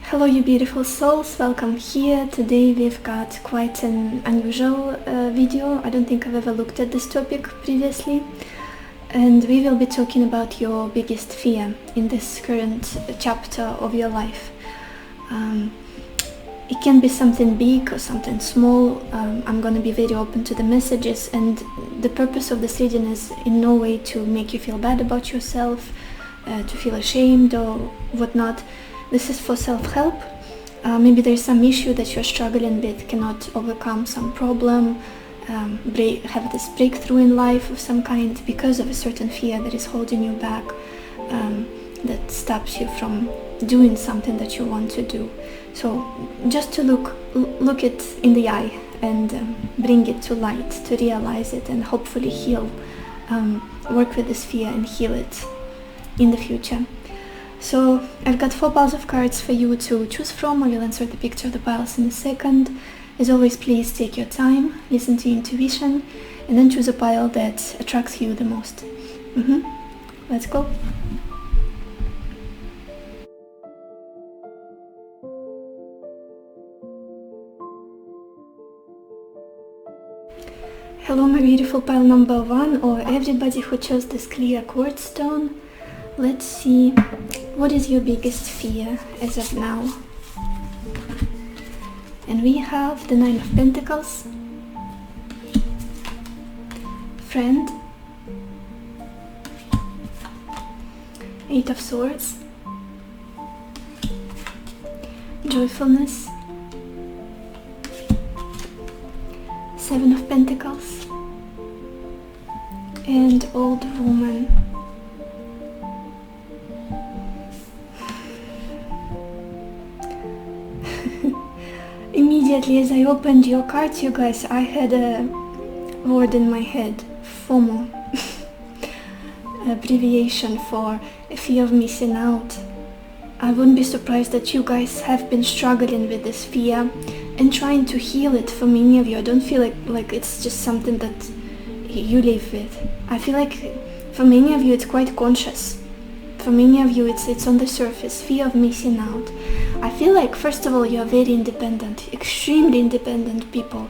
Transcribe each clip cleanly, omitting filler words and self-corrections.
Hello you beautiful souls, welcome here. Today we've got quite an unusual video. I don't think I've ever looked at this topic previously. And we will be talking about your biggest fear in this current chapter of your life. It can be something big or something small. I'm going to be very open to the messages, and the purpose of this reading is in no way to make you feel bad about yourself, to feel ashamed or whatnot. This is for self-help. Maybe there's some issue that you're struggling with, cannot overcome some problem, have this breakthrough in life of some kind because of a certain fear that is holding you back, that stops you from doing something that you want to do. So just to look it in the eye and bring it to light, to realize it and hopefully heal, work with this fear and heal it in the future. So I've got 4 piles of cards for you to choose from. I will insert the picture of the piles in a second. As always, please take your time, listen to your intuition, and then choose a pile that attracts you the most. Let's go. Hello my beautiful pile number 1, or everybody who chose this clear quartz stone. Let's see, what is your biggest fear as of now? And we have the 9 of Pentacles, Friend, 8 of Swords, Joyfulness, 7 of Pentacles, and Old Woman. Immediately as I opened your cards, you guys, I had a word in my head, FOMO, abbreviation for a fear of missing out. I wouldn't be surprised that you guys have been struggling with this fear and trying to heal it. For many of you, I don't feel like it's just something that you live with. I feel like for many of you it's quite conscious. For many of you it's on the surface, fear of missing out. I feel like, first of all, you are very independent, extremely independent people.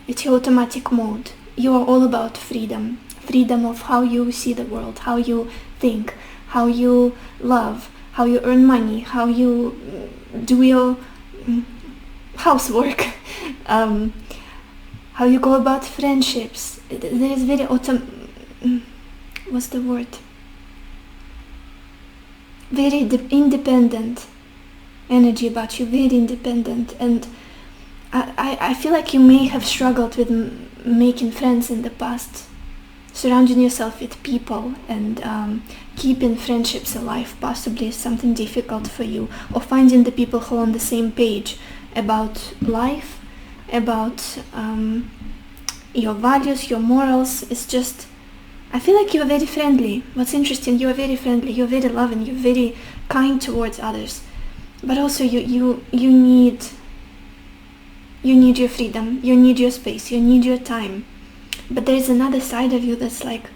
It's your automatic mode. You are all about freedom. Freedom of how you see the world, how you think, how you love, how you earn money, how you do your housework, how you go about friendships. There is very what's the word? Very independent energy about you, very independent, and I feel like you may have struggled with making friends in the past, surrounding yourself with people and keeping friendships alive possibly is something difficult for you, or finding the people who are on the same page about life, about your values, your morals. It's just, I feel like you're very friendly. What's interesting, you're very friendly, you're very loving, you're very kind towards others. But also you need your freedom, you need your space, you need your time. But there's another side of you that's like,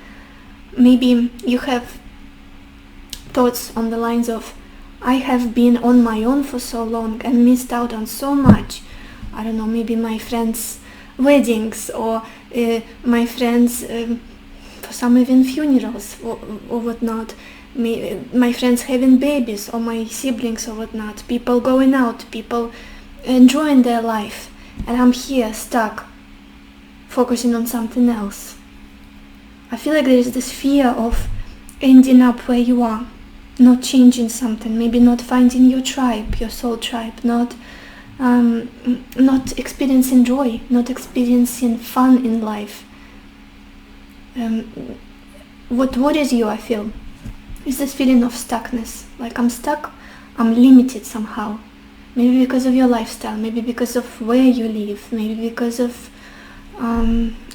maybe you have thoughts on the lines of, I have been on my own for so long and missed out on so much. I don't know, maybe my friends' weddings, or my friends' for some even funerals or whatnot, my friends having babies, or my siblings or whatnot, people going out, people enjoying their life, and I'm here stuck focusing on something else. I feel like there is this fear of ending up where you are, not changing something, maybe not finding your tribe, your soul tribe, not experiencing joy, not experiencing fun in life. What worries you, I feel, is this feeling of stuckness. Like, I'm stuck, I'm limited somehow. Maybe because of your lifestyle, maybe because of where you live, maybe because of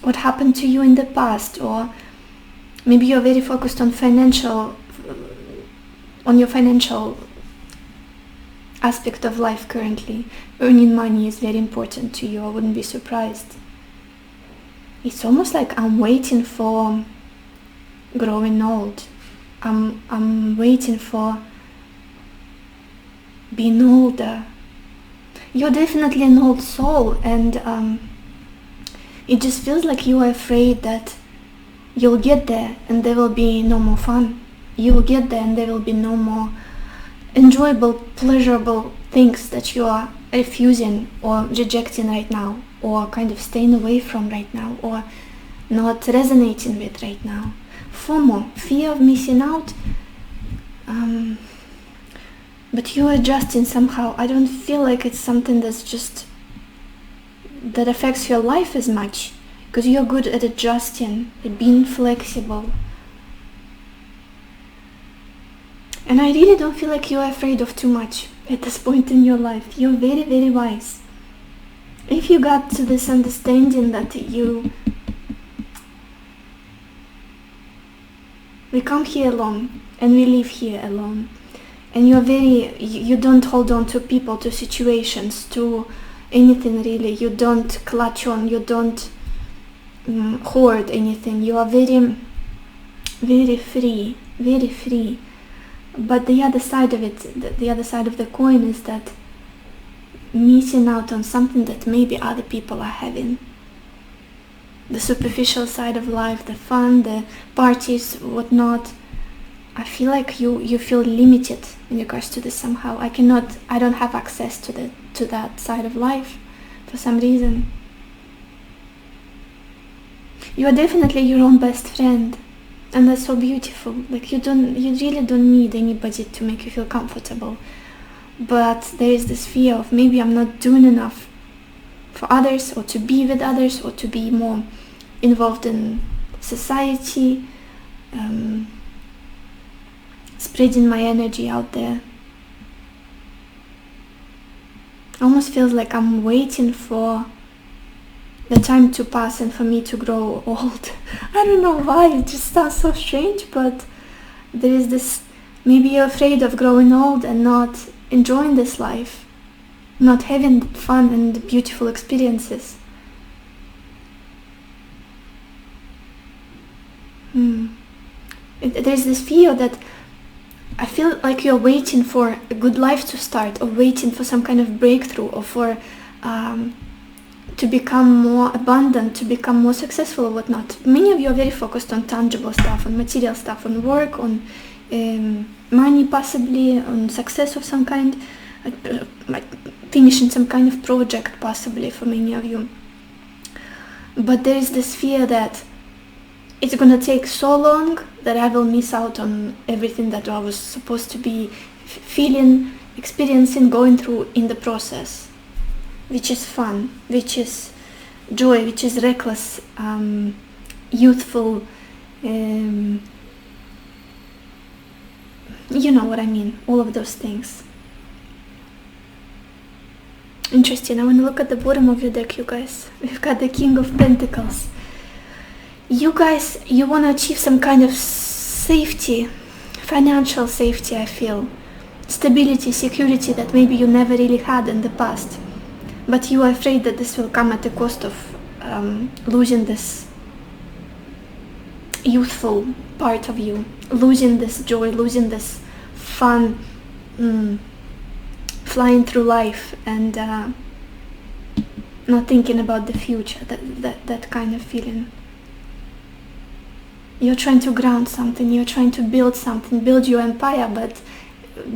what happened to you in the past, or maybe you're very focused on your financial aspect of life currently. Earning money is very important to you, I wouldn't be surprised. It's almost like I'm waiting for growing old. I'm waiting for being older. You're definitely an old soul, and it just feels like you are afraid that you'll get there and there will be no more fun. You will get there and there will be no more enjoyable, pleasurable things that you are refusing or rejecting right now, or kind of staying away from right now, or not resonating with right now. FOMO, fear of missing out, but you're adjusting somehow. I don't feel like it's something that affects your life as much, because you're good at adjusting, at being flexible. And I really don't feel like you're afraid of too much at this point in your life. You're very, very wise. If you got to this understanding that we come here alone and we live here alone, and you don't hold on to people, to situations, to anything really. You don't clutch on, you don't hoard anything. You are very, very free, very free. But the other side of it, the other side of the coin, is that missing out on something that maybe other people are having. The superficial side of life, the fun, the parties, whatnot. I feel like you feel limited in regards to this somehow. I don't have access to that side of life for some reason. You are definitely your own best friend, and that's so beautiful. Like you really don't need anybody to make you feel comfortable. But there is this fear of maybe I'm not doing enough for others, or to be with others, or to be more involved in society, spreading my energy out there. Almost feels like I'm waiting for the time to pass and for me to grow old. I don't know why, it just sounds so strange, but there is this, maybe you're afraid of growing old and not enjoying this life, not having fun and beautiful experiences. There's this fear that I feel like you're waiting for a good life to start, or waiting for some kind of breakthrough, or for to become more abundant, to become more successful or whatnot. Many of you are very focused on tangible stuff, on material stuff, on work, on money possibly, on success of some kind, like finishing some kind of project possibly for many of you. But there is this fear that it's gonna take so long that I will miss out on everything that I was supposed to be feeling, experiencing, going through in the process, which is fun, which is joy, which is reckless, youthful, you know what I mean, all of those things. Interesting. I want to look at the bottom of your deck, you guys. We've got the King of Pentacles. You guys, you want to achieve some kind of safety, financial safety, I feel. Stability, security that maybe you never really had in the past. But you are afraid that this will come at the cost of losing this youthful part of you, losing this joy, losing this fun, flying through life, and not thinking about the future, that kind of feeling. You're trying to ground something, you're trying to build something, build your empire, but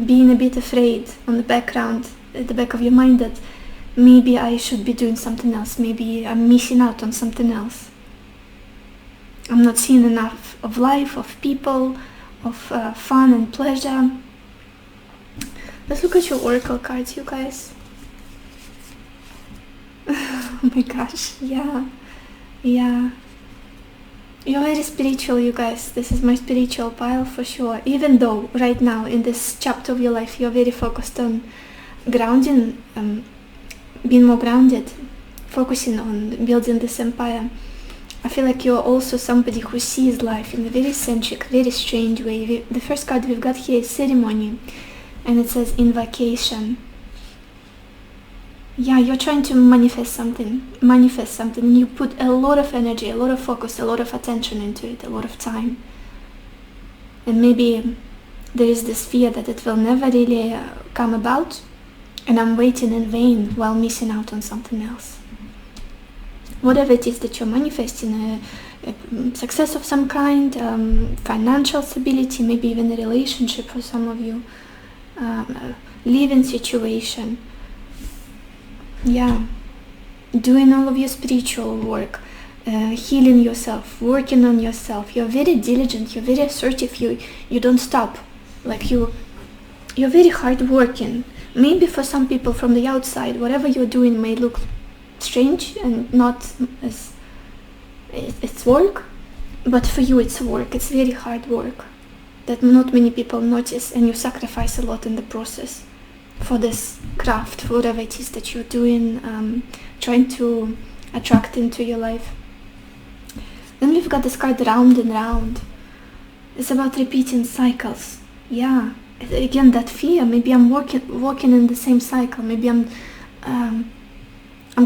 being a bit afraid on the background, at the back of your mind, that maybe I should be doing something else, maybe I'm missing out on something else. I'm not seeing enough of life, of people, of fun and pleasure. Let's look at your oracle cards, you guys. Oh my gosh, yeah. You're very spiritual, you guys. This is my spiritual pile for sure. Even though right now in this chapter of your life you're very focused on grounding, being more grounded, focusing on building this empire, I feel like you're also somebody who sees life in a very eccentric, very strange way. The first card we've got here is ceremony, and it says invocation. Yeah, you're trying to manifest something, and you put a lot of energy, a lot of focus, a lot of attention into it, a lot of time. And maybe there is this fear that it will never really come about, and I'm waiting in vain while missing out on something else. Whatever it is that you're manifesting, a success of some kind, financial stability, maybe even a relationship for some of you, a living situation, doing all of your spiritual work, healing yourself, working on yourself. You're very diligent, you're very assertive, you don't stop. Like you're very hardworking. Maybe for some people from the outside, whatever you're doing may look strange and not as it's work, but for you it's work. It's very hard work that not many people notice, and you sacrifice a lot in the process for this craft, for whatever it is that you're doing, trying to attract into your life. Then we've got this card round and round. It's about repeating cycles. Yeah, again, that fear. Maybe I'm walking in the same cycle. Maybe I'm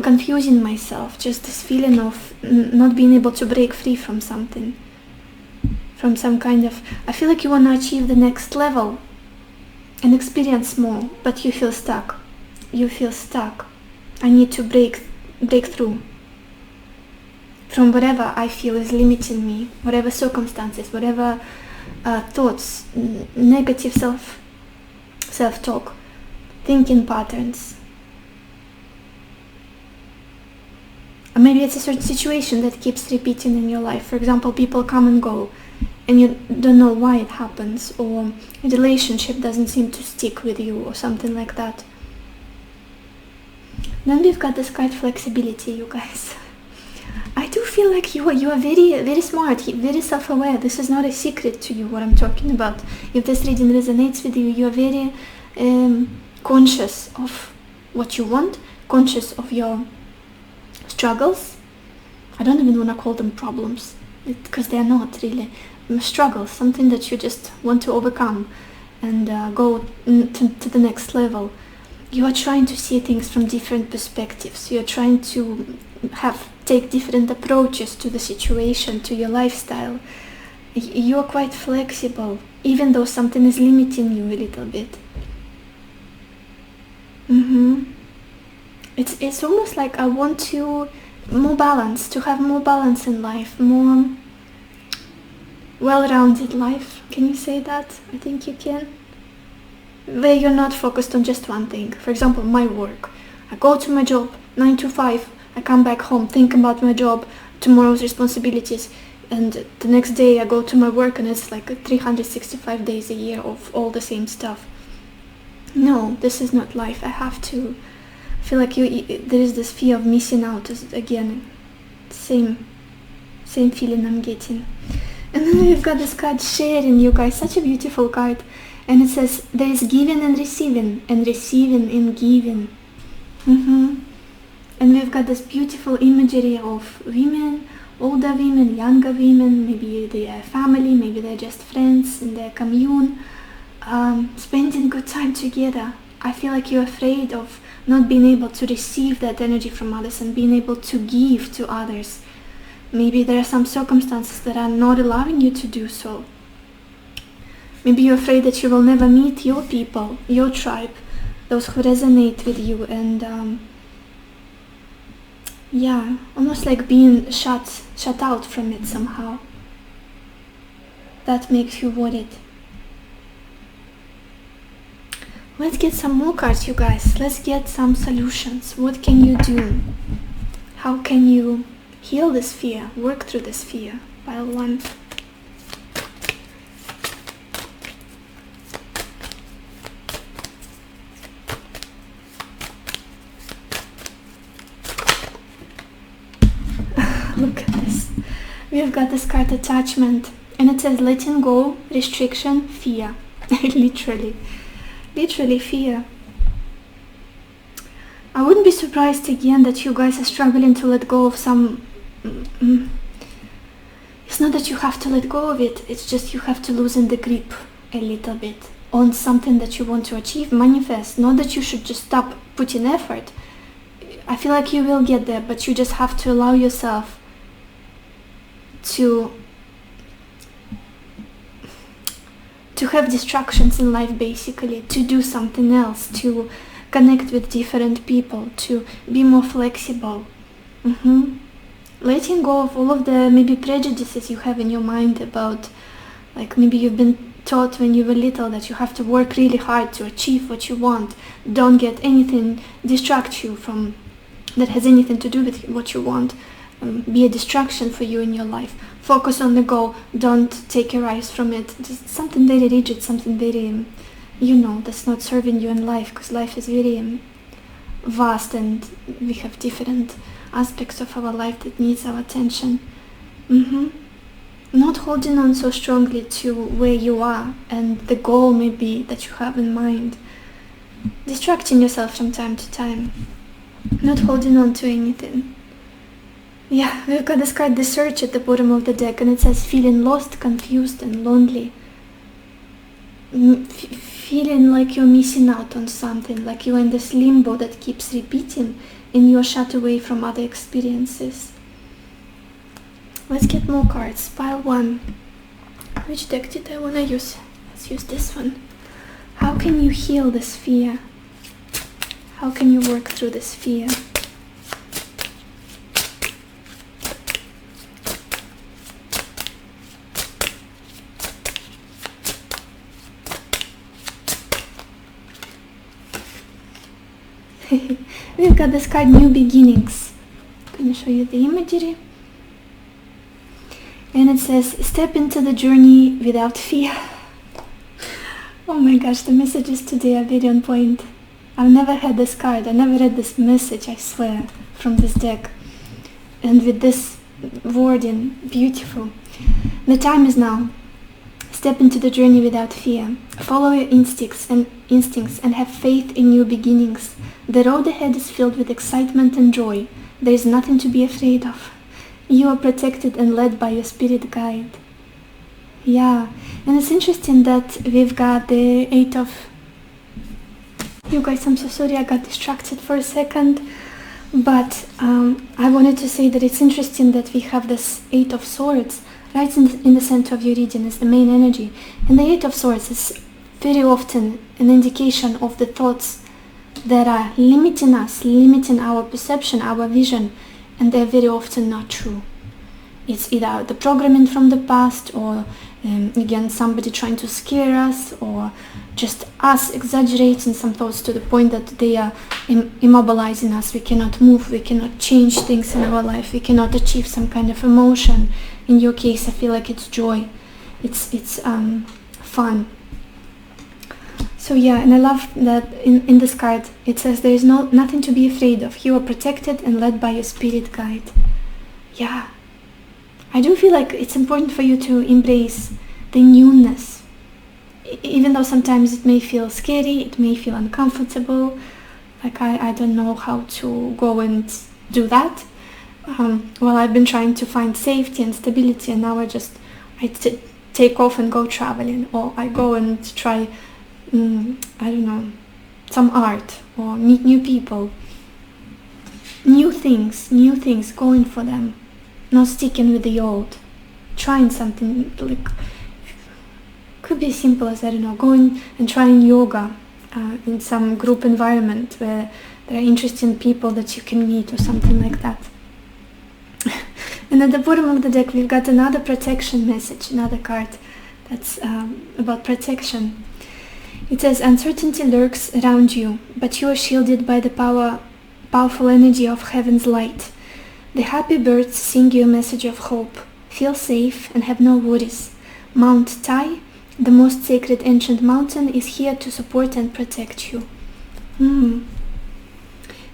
confusing myself. Just this feeling of not being able to break free from something, from some kind of. I feel like you want to achieve the next level and experience more, but you feel stuck. You feel stuck. I need to break through from whatever I feel is limiting me, whatever circumstances, whatever thoughts, negative self-talk, thinking patterns. Or maybe it's a certain situation that keeps repeating in your life. For example, people come and go, and you don't know why it happens, or a relationship doesn't seem to stick with you, or something like that. Then we've got this card flexibility, you guys. I do feel like you are very, very smart, very self-aware. This is not a secret to you, what I'm talking about. If this reading resonates with you, you are very conscious of what you want, conscious of your struggles. I don't even want to call them problems, because they're not really struggles, something that you just want to overcome and go to the next level. You are trying to see things from different perspectives. You're trying to take different approaches to the situation, to your lifestyle. You're quite flexible, even though something is limiting you a little bit. It's almost like I want to have more balance in life, more well-rounded life. Can you say that? I think you can. Where you're not focused on just one thing. For example, my work. I go to my job, 9 to 5. I come back home, think about my job, tomorrow's responsibilities, and the next day I go to my work, and it's like 365 days a year of all the same stuff. No, this is not life. I feel like there is this fear of missing out. Again, same feeling I'm getting. And then we've got this card sharing, you guys, such a beautiful card. And it says, there is giving and receiving and giving. And we've got this beautiful imagery of women, older women, younger women, maybe they are family, maybe they're just friends in their commune, spending good time together. I feel like you're afraid of not being able to receive that energy from others and being able to give to others. Maybe there are some circumstances that are not allowing you to do so. Maybe you're afraid that you will never meet your people, your tribe, those who resonate with you, and almost like being shut out from it somehow. That makes you worried. Let's get some more cards, you guys. Let's get some solutions. What can you do? How can you heal this fear, work through this fear? Pile 1. Look at this. We've got this card attachment, and it says letting go, restriction, fear. Literally fear. I wouldn't be surprised again that you guys are struggling to let go of some. It's not that you have to let go of it, it's just you have to loosen the grip a little bit on something that you want to achieve, manifest. Not that you should just stop putting effort. I feel like you will get there, but you just have to allow yourself to to have distractions in life, basically, to do something else, to connect with different people, to be more flexible. Letting go of all of the maybe prejudices you have in your mind about, like maybe you've been taught when you were little that you have to work really hard to achieve what you want. Don't get anything distract you from that has anything to do with what you want. Be a distraction for you in your life. Focus on the goal. Don't take your eyes from it. Just something very rigid, something very, that's not serving you in life, because life is very vast and we have different aspects of our life that needs our attention. Not holding on so strongly to where you are and the goal maybe that you have in mind. Distracting yourself from time to time. Not holding on to anything. Yeah, we've got this card, the Search, at the bottom of the deck, and it says feeling lost, confused and lonely. Feeling like you're missing out on something, like you're in this limbo that keeps repeating and you're shut away from other experiences. Let's get more cards. Pile 1. Which deck did I want to use? Let's use this one. How can you heal this fear? How can you work through this fear? We've got this card, New Beginnings. I'm going to show you the imagery. And it says, step into the journey without fear. Oh my gosh, the messages today are very on point. I've never had this card, I never read this message, I swear, from this deck. And with this wording, beautiful. The time is now. Step into the journey without fear. Follow your instincts and have faith in new beginnings. The road ahead is filled with excitement and joy. There is nothing to be afraid of. You are protected and led by your spirit guide. Yeah, and it's interesting that we've got the 8 of... You guys, I'm so sorry, I got distracted for a second. But I wanted to say that it's interesting that we have this 8 of Swords right in the center of your reading as the main energy. And the 8 of Swords is very often an indication of the thoughts that are limiting us, limiting our perception, our vision, and they're very often not true. It's either the programming from the past, or again somebody trying to scare us, or just us exaggerating some thoughts to the point that they are immobilizing us. We cannot move, we cannot change things in our life, we cannot achieve some kind of emotion. In your case, I feel like it's joy, it's fun. So yeah, and I love that in this card it says there is nothing to be afraid of. You are protected and led by your spirit guide. Yeah, I do feel like it's important for you to embrace the newness. Even though sometimes it may feel scary, it may feel uncomfortable, like I don't know how to go and do that. Well, I've been trying to find safety and stability, and now I take off and go traveling, or I go and try I don't know, some art, or meet new people, new things, going for them, not sticking with the old, trying something. Like, could be as simple as, I don't know, going and trying yoga in some group environment where there are interesting people that you can meet, or something like that. And at the bottom of the deck we've got another protection message, another card that's about protection. It says, uncertainty lurks around you, but you are shielded by the powerful energy of heaven's light. The happy birds sing you a message of hope. Feel safe and have no worries. Mount Tai, the most sacred ancient mountain, is here to support and protect you.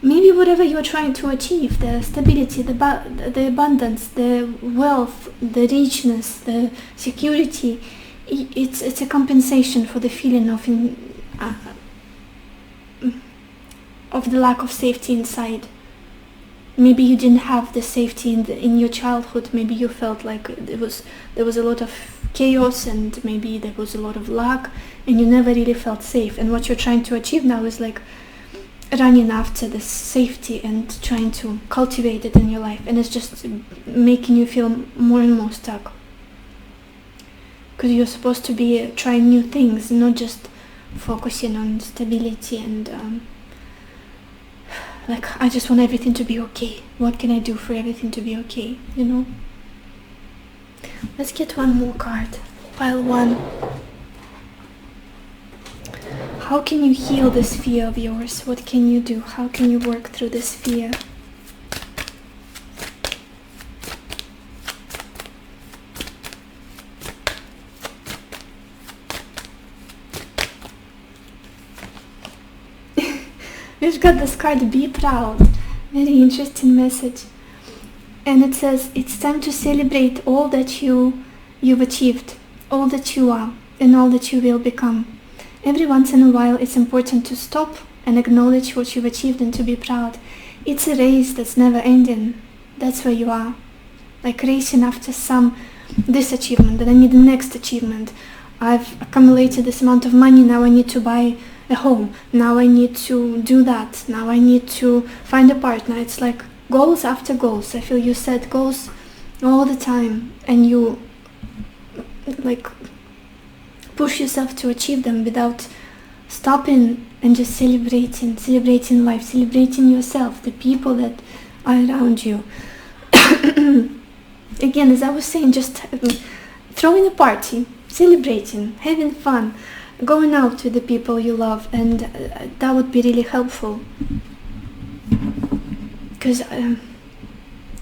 Maybe whatever you're trying to achieve, the stability, the abundance, the wealth, the richness, the security, it's a compensation for the feeling of the lack of safety inside. Maybe you didn't have the safety in your childhood. Maybe you felt like there was a lot of chaos, and maybe there was a lot of lack, and you never really felt safe. And what you're trying to achieve now is like running after this safety and trying to cultivate it in your life, and it's just making you feel more and more stuck. because you're supposed to be trying new things, not just focusing on stability and like, I just want everything to be okay. What can I do for everything to be okay, you know? Let's get one more card. Pile 1. How can you heal this fear of yours? What can you do? How can you work through this fear? We've got this card, be proud. Very interesting message. And it says, it's time to celebrate all that you've achieved, all that you are, and all that you will become. Every once in a while, it's important to stop and acknowledge what you've achieved and to be proud. It's a race that's never ending. That's where you are. Like racing after this achievement, then I need the next achievement. I've accumulated this amount of money, now I need to buy a home. Now I need to do that. Now I need to find a partner. It's like goals after goals. I feel you set goals all the time and you like push yourself to achieve them without stopping and just celebrating life, celebrating yourself, the people that are around you. Again, as I was saying, just throwing a party, celebrating, having fun, going out with the people you love, and that would be really helpful. Because,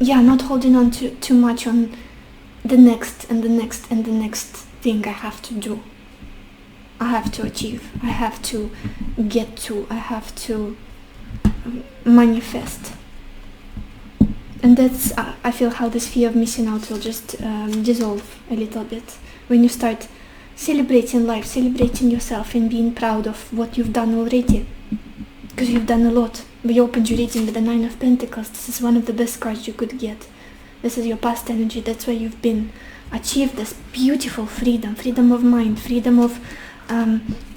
not holding on too much on the next and the next and the next thing I have to do. I have to achieve. I have to get to. I have to manifest. And that's, I feel how this fear of missing out will just dissolve a little bit when you start celebrating life, celebrating yourself, and being proud of what you've done already. Because you've done a lot. We opened your reading with the 9 of Pentacles. This is one of the best cards you could get. This is your past energy. That's where you've been. Achieved this beautiful freedom of mind, freedom of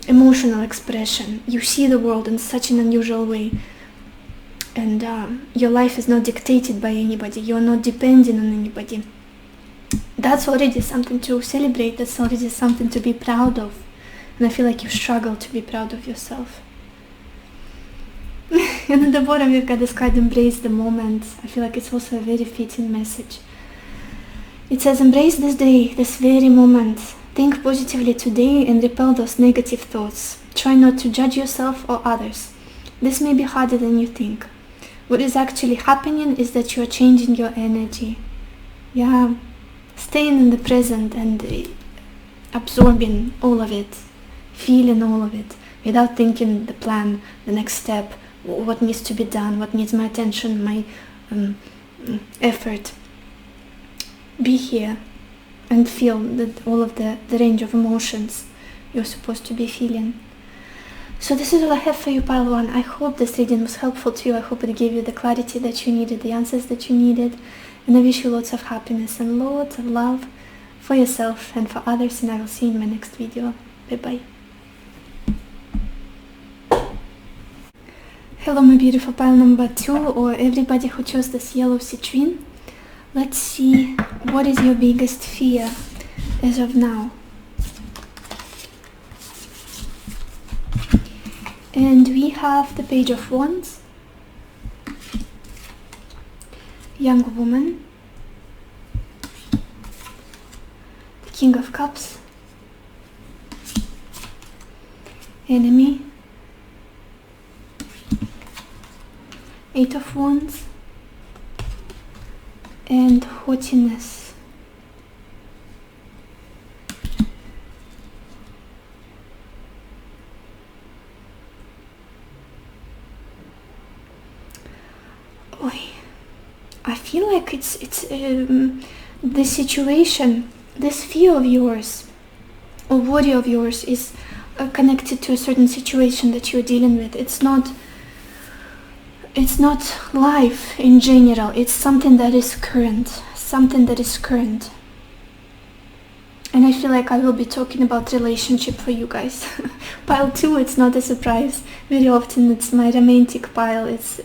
emotional expression. You see the world in such an unusual way. And your life is not dictated by anybody. You're not depending on anybody. That's already something to celebrate. That's already something to be proud of. And I feel like you struggle to be proud of yourself. And at the bottom you've got this card, embrace the moment. I feel like it's also a very fitting message. It says, embrace this day, this very moment. Think positively today and repel those negative thoughts. Try not to judge yourself or others. This may be harder than you think. What is actually happening is that you are changing your energy. Yeah, staying in the present and absorbing all of it, feeling all of it, without thinking the plan, the next step, what needs to be done, what needs my attention, my effort. Be here and feel that all of the range of emotions you're supposed to be feeling. So this is all I have for you, Pile 1. I hope this reading was helpful to you. I hope it gave you the clarity that you needed, the answers that you needed. And I wish you lots of happiness and lots of love for yourself and for others. And I will see you in my next video. Bye-bye. Hello, my beautiful pile number 2, or everybody who chose this yellow citrine. Let's see, what is your biggest fear as of now? And we have the Page of Wands, Young Woman, the King of Cups, Enemy, 8 of Wands, and Haughtiness. I feel like it's the situation, this fear of yours or worry of yours is connected to a certain situation that you're dealing with. It's not life in general. It's something that is current, And I feel like I will be talking about relationship for you guys. Pile 2, it's not a surprise. Very often it's my romantic pile. It's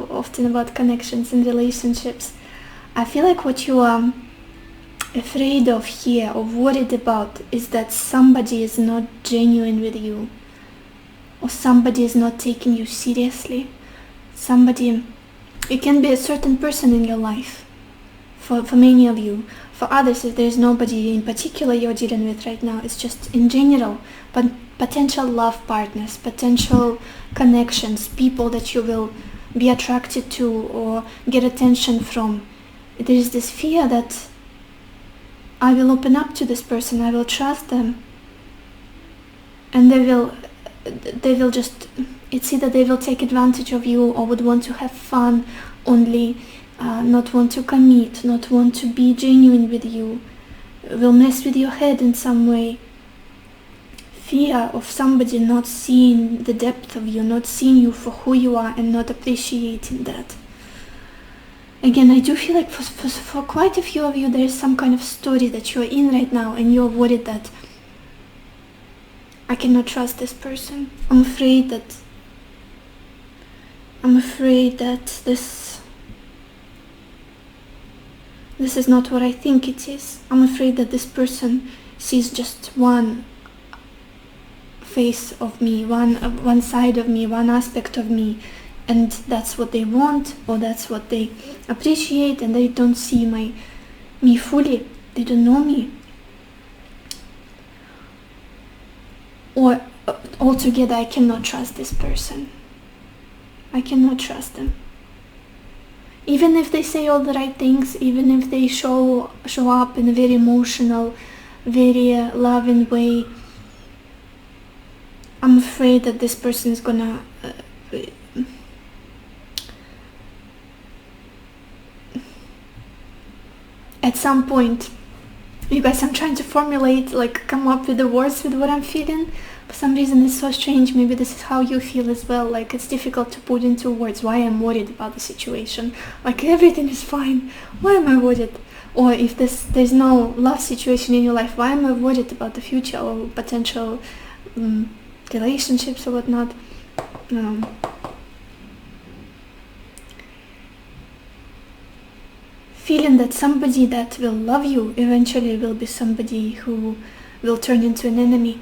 often about connections and relationships. I feel like what you are afraid of here or worried about is that somebody is not genuine with you, or somebody is not taking you seriously. It can be a certain person in your life, for many of you. For others, if there's nobody in particular you're dealing with right now, it's just in general, but potential love partners, potential connections, people that you will be attracted to or get attention from. There is this fear that I will open up to this person, I will trust them, and they will just, it's either they will take advantage of you or would want to have fun only, not want to commit, not want to be genuine with you, will mess with your head in some way. Fear of somebody not seeing the depth of you, not seeing you for who you are and not appreciating that. Again, I do feel like for quite a few of you there is some kind of story that you're in right now and you're worried that I cannot trust this person. I'm afraid that this is not what I think it is. I'm afraid that this person sees just one face of me, one side of me, one aspect of me, and that's what they want, or that's what they appreciate, and they don't see me fully. They don't know me. Or altogether, I cannot trust this person. I cannot trust them. Even if they say all the right things, even if they show up in a very emotional, very loving way, I'm afraid that this person is gonna at some point, you guys, I'm trying to formulate, come up with the words with what I'm feeling. For some reason it's so strange. Maybe this is how you feel as well. It's difficult to put into words why I'm worried about the situation. Everything is fine. Why am I worried? Or if there's no love situation in your life, why am I worried about the future or potential relationships or whatnot? Feeling that somebody that will love you eventually will be somebody who will turn into an enemy,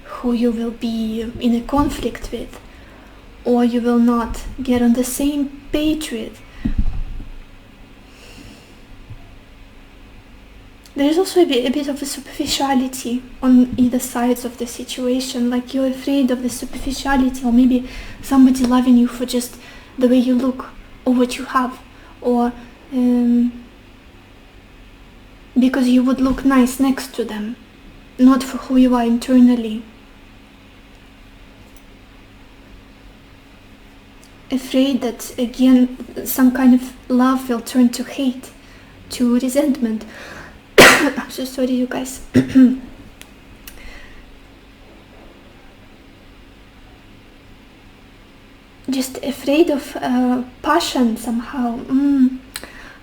who you will be in a conflict with, or you will not get on the same page with. There is also a bit of a superficiality on either sides of the situation. You're afraid of the superficiality, or maybe somebody loving you for just the way you look or what you have, or because you would look nice next to them, not for who you are internally. Afraid that again some kind of love will turn to hate, to resentment. I'm so sorry, you guys. Just afraid of passion somehow.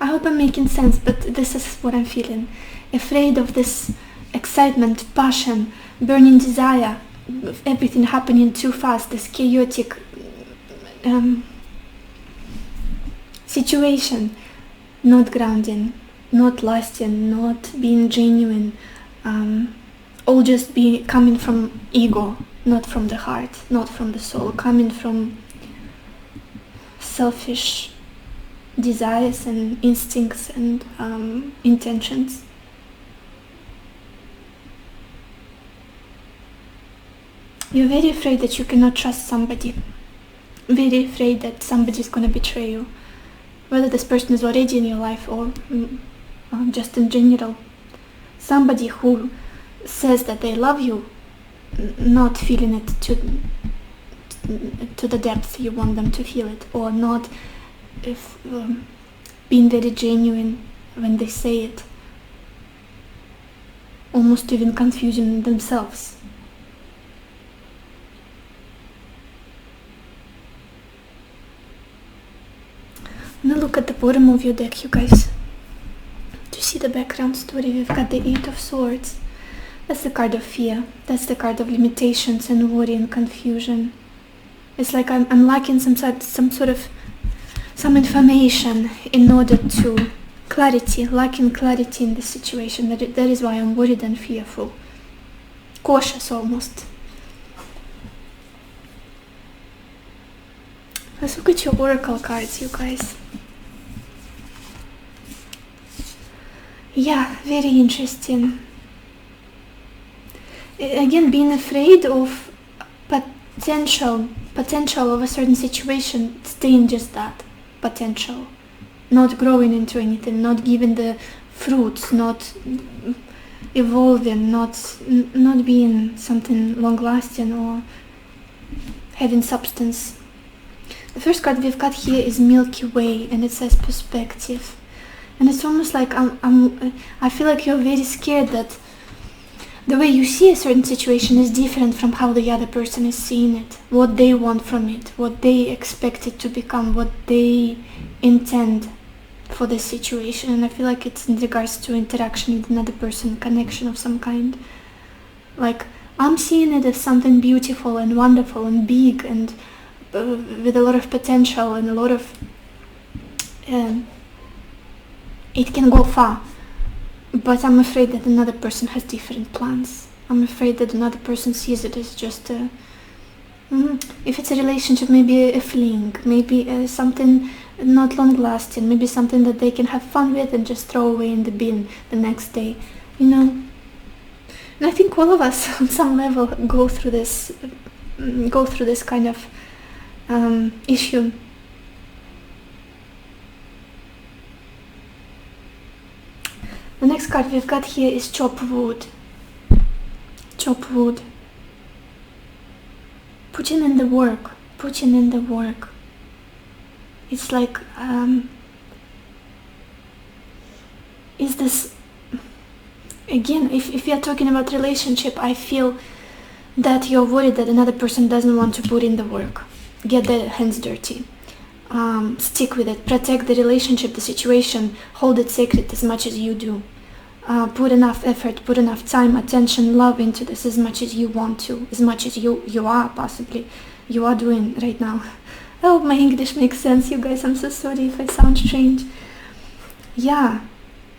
I hope I'm making sense, but this is what I'm feeling. Afraid of this excitement, passion, burning desire, everything happening too fast, this chaotic situation, not grounding, not lasting, not being genuine, all just coming from ego, not from the heart, not from the soul, coming from selfish desires and instincts and intentions. You're very afraid that you cannot trust somebody, very afraid that somebody is going to betray you, whether this person is already in your life or just in general. Somebody who says that they love you, not feeling it to the depth you want them to feel it, or not being very genuine when they say it, almost even confusing themselves. I'm gonna look at the bottom of your deck, you guys, to see the background story. We've got the Eight of Swords. That's the card of fear. That's the card of limitations and worry and confusion. It's like I'm lacking some information in order to clarity, lacking clarity in the situation. That is why I'm worried and fearful. Cautious almost. Let's look at your oracle cards, you guys. Yeah, very interesting. Again, being afraid of potential of a certain situation, staying just that, potential. Not growing into anything, not giving the fruits, not evolving, not being something long-lasting or having substance. The first card we've got here is Milky Way, and it says perspective. And it's almost like I feel like you're very scared that the way you see a certain situation is different from how the other person is seeing it, what they want from it, what they expect it to become, what they intend for this situation. And I feel like it's in regards to interaction with another person, connection of some kind. Like, I'm seeing it as something beautiful and wonderful and big and with a lot of potential and a lot of it can go far. But I'm afraid that another person has different plans. I'm afraid that another person sees it as just if it's a relationship, maybe a fling, maybe something not long-lasting, maybe something that they can have fun with and just throw away in the bin the next day, you know. And I think all of us on some level go through this kind of issue. The next card we've got here is chop wood. Chop wood. Putting in the work. Putting in the work. It's like, is this, again, if we are talking about relationship, I feel that you're worried that another person doesn't want to put in the work. Get their hands dirty. Stick with it, protect the relationship, the situation, hold it sacred as much as you do. Put enough effort, put enough time, attention, love into this as much as you want to, as much as you are possibly, you are doing right now. I hope my English makes sense, you guys. I'm so sorry if I sound strange. Yeah,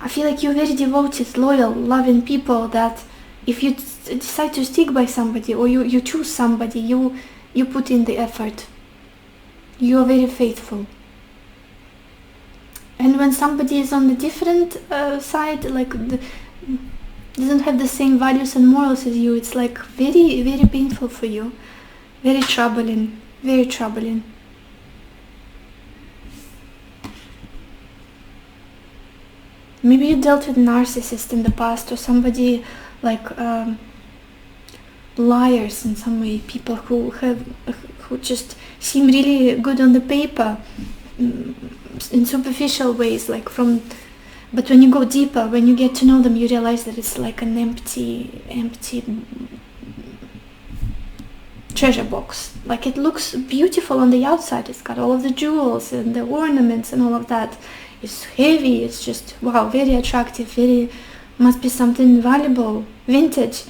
I feel like you're very devoted, loyal, loving people that if you decide to stick by somebody or you choose somebody, you put in the effort. You are very faithful. And when somebody is on the different side, like doesn't have the same values and morals as you, it's like very, very painful for you. Very troubling. Very troubling. Maybe you dealt with narcissists in the past, or somebody like liars in some way, people who just seem really good on the paper in superficial ways, like but when you go deeper, when you get to know them, you realize that it's like an empty treasure box. Like, it looks beautiful on the outside, it's got all of the jewels and the ornaments and all of that. It's heavy, it's just wow, very attractive, must be something valuable, vintage,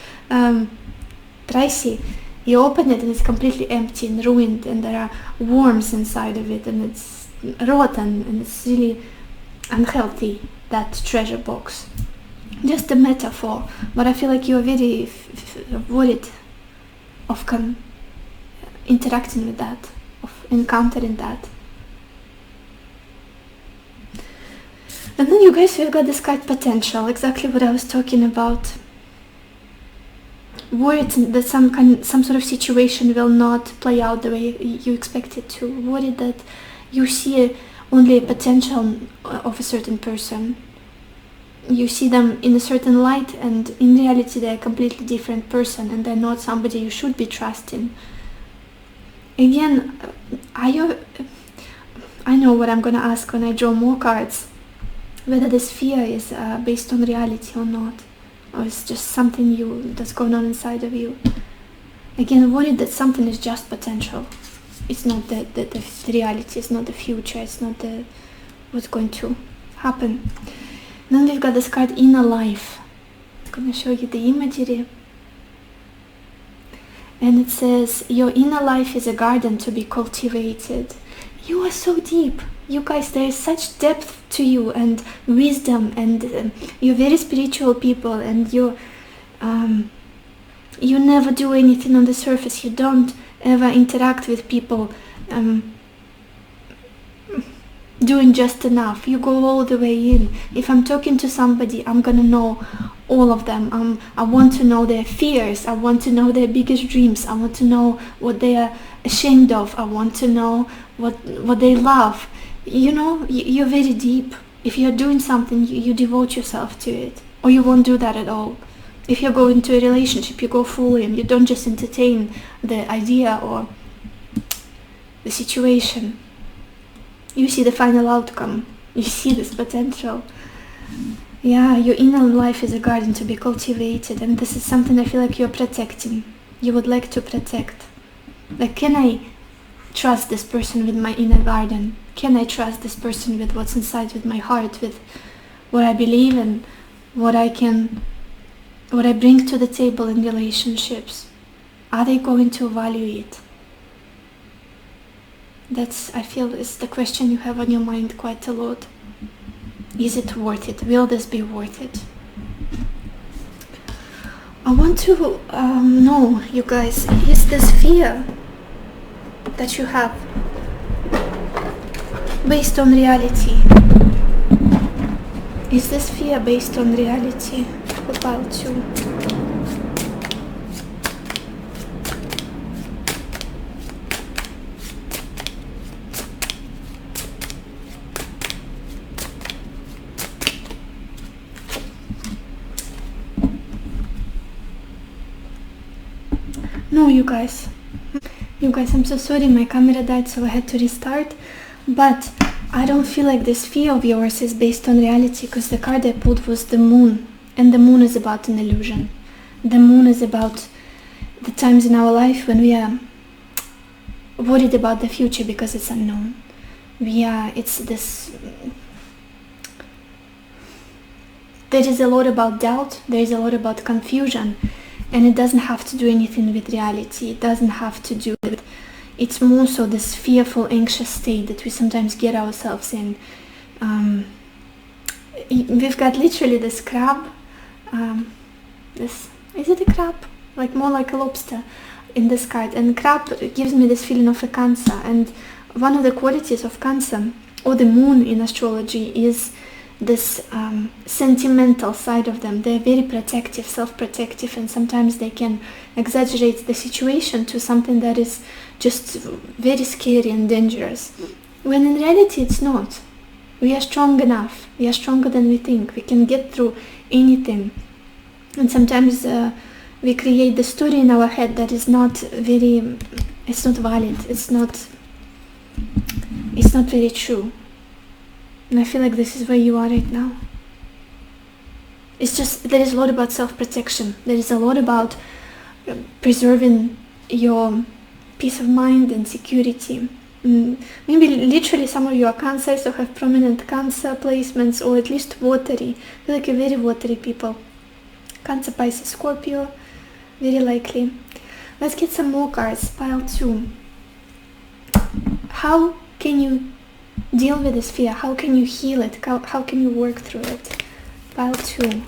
pricey. You open it and it's completely empty and ruined, and there are worms inside of it, and it's rotten, and it's really unhealthy, that treasure box. Just a metaphor, but I feel like you're very worried of interacting with that, of encountering that. And then you guys have got this card potential, exactly what I was talking about. Worried that some sort of situation will not play out the way you expect it to. Worried that you see only a potential of a certain person. You see them in a certain light, and in reality they're a completely different person, and they're not somebody you should be trusting. Again, I know what I'm gonna ask when I draw more cards, whether this fear is based on reality or not, or it's just something that's going on inside of you. Again, worried that something is just potential. It's not the reality, it's not the future, it's not what's going to happen. Then we've got this card, Inner Life. I'm going to show you the imagery. And it says, your inner life is a garden to be cultivated. You are so deep. you guys, there is such depth to you and wisdom, and you're very spiritual people, and you never do anything on the surface. You don't ever interact with people doing just enough. You go all the way in. If I'm talking to somebody, I'm gonna know all of them. I want to know their fears. I want to know their biggest dreams. I want to know what they are ashamed of. I want to know what they love. You know, you're very deep. If you're doing something, you devote yourself to it, or you won't do that at all. If you go into a relationship, you go full in. You don't just entertain the idea or the situation. You see the final outcome. You see this potential. Yeah, your inner life is a garden to be cultivated, and this is something I feel like you're protecting. You would like to protect. Like, can I trust this person with my inner garden? Can I trust this person with what's inside, with my heart, with what I believe and what I bring to the table in relationships? Are they going to value it? That's, I feel, is the question you have on your mind quite a lot. Is it worth it? Will this be worth it? I want to know, you guys, is this fear that you have based on reality? Is this fear based on reality? For pile 2. No, you guys, I'm so sorry, my camera died, so I had to restart. But I don't feel like this fear of yours is based on reality, because the card I pulled was the moon, and the moon is about an illusion. The moon is about the times in our life when we are worried about the future because it's unknown. There is a lot about doubt, there is a lot about confusion, and it doesn't have to do anything with reality. It doesn't have to do with, it's more so this fearful, anxious state that we sometimes get ourselves in. We've got literally this crab, is it a crab? Like more like a lobster in this card. And crab gives me this feeling of a Cancer. And one of the qualities of Cancer, or the moon in astrology, is this sentimental side of them. They're very protective, self-protective, and sometimes they can exaggerate the situation to something that is just very scary and dangerous, when in reality it's not. We are strong enough. We are stronger than we think. We can get through anything. And sometimes we create the story in our head that is not very, it's not valid. It's not very true. And I feel like this is where you are right now. It's just, there is a lot about self-protection. There is a lot about preserving your peace of mind and security. Maybe literally some of you are Cancers or have prominent Cancer placements, or at least watery. I feel like you're very watery people. Cancer, Pisces, Scorpio, very likely. Let's get some more cards. Pile 2. How can you deal with this fear? How can you heal it? How can you work through it? Pile 2.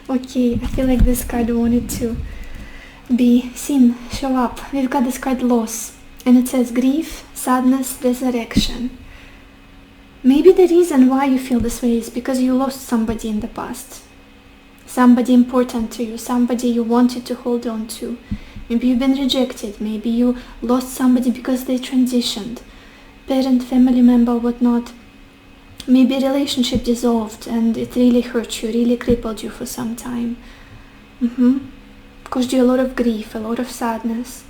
Okay, I feel like this card wanted to be seen, show up. We've got this card Loss, and it says grief, sadness, resurrection. Maybe the reason why you feel this way is because you lost somebody in the past. Somebody important to you, somebody you wanted to hold on to. Maybe you've been rejected, maybe you lost somebody because they transitioned. Parent, family member, whatnot. Maybe a relationship dissolved and it really hurt you, really crippled you for some time. Caused you a lot of grief, a lot of sadness.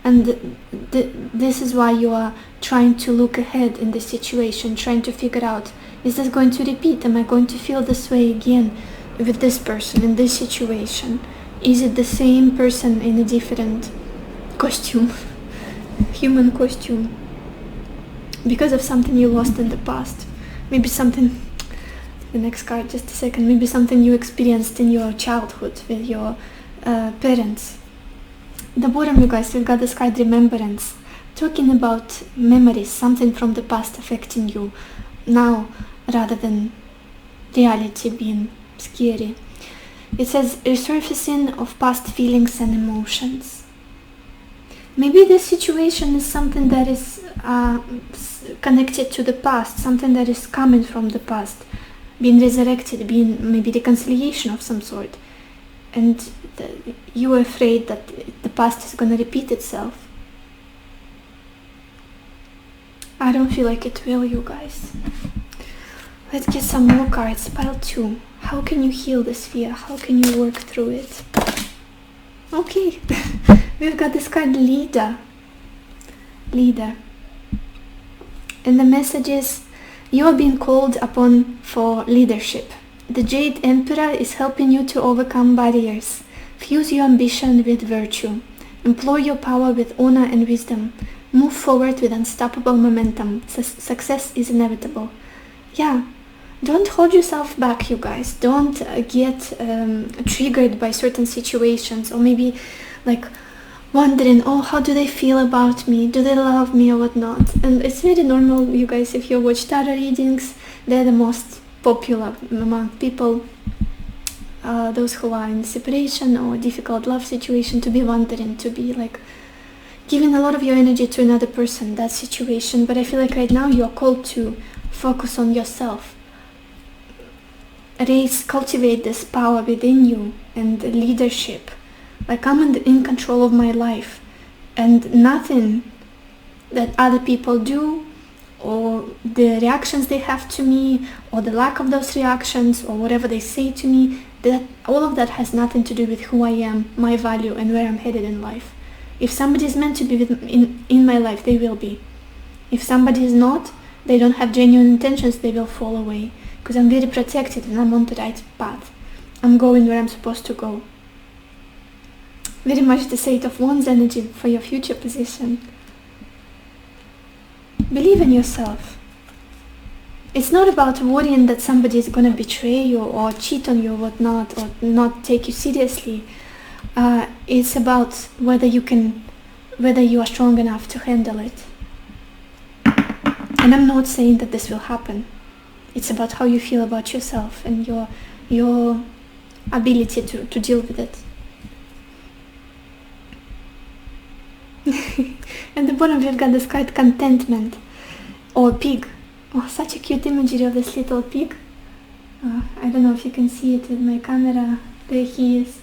And this is why you are trying to look ahead in this situation, trying to figure out, is this going to repeat? Am I going to feel this way again with this person, in this situation? Is it the same person in a different costume, human costume, because of something you lost in the past? Maybe something, the next card, just a second, maybe something you experienced in your childhood with your parents. The bottom, you guys, we've got this card remembrance, talking about memories, something from the past affecting you now rather than reality being scary. It says resurfacing of past feelings and emotions. Maybe this situation is something that is connected to the past, something that is coming from the past, being resurrected, being maybe reconciliation of some sort. And you are afraid that the past is going to repeat itself. I don't feel like it will, you guys. Let's get some more cards. Pile 2. How can you heal this fear? How can you work through it? Okay. We've got this card, Leader. Leader. And the message is, you are being called upon for leadership. The Jade Emperor is helping you to overcome barriers. Fuse your ambition with virtue. Employ your power with honor and wisdom. Move forward with unstoppable momentum. Success is inevitable. Yeah, don't hold yourself back, you guys. Don't get triggered by certain situations, or maybe like wondering, oh, how do they feel about me? Do they love me or whatnot? And it's very normal, you guys, if you watch tarot readings, they're the most popular among people, those who are in separation or difficult love situation, to be wondering, to be like giving a lot of your energy to another person, that situation. But I feel like right now you are called to focus on yourself, cultivate this power within you and leadership. Like, I'm in control of my life, and nothing that other people do, or the reactions they have to me, or the lack of those reactions, or whatever they say to me, that all of that has nothing to do with who I am, my value, and where I'm headed in life. If somebody is meant to be in my life, they will be. If somebody is not, they don't have genuine intentions, they will fall away. Because I'm very protected and I'm on the right path. I'm going where I'm supposed to go. Very much the Eight of Wands energy for your future position. Believe in yourself. It's not about worrying that somebody is going to betray you or cheat on you or whatnot, or not take you seriously. It's about whether you are strong enough to handle it. And I'm not saying that this will happen. It's about how you feel about yourself and your ability to deal with it. At the bottom we've got this card, Contentment, or Pig. Oh, such a cute imagery of this little pig. I don't know if you can see it with my camera. There he is.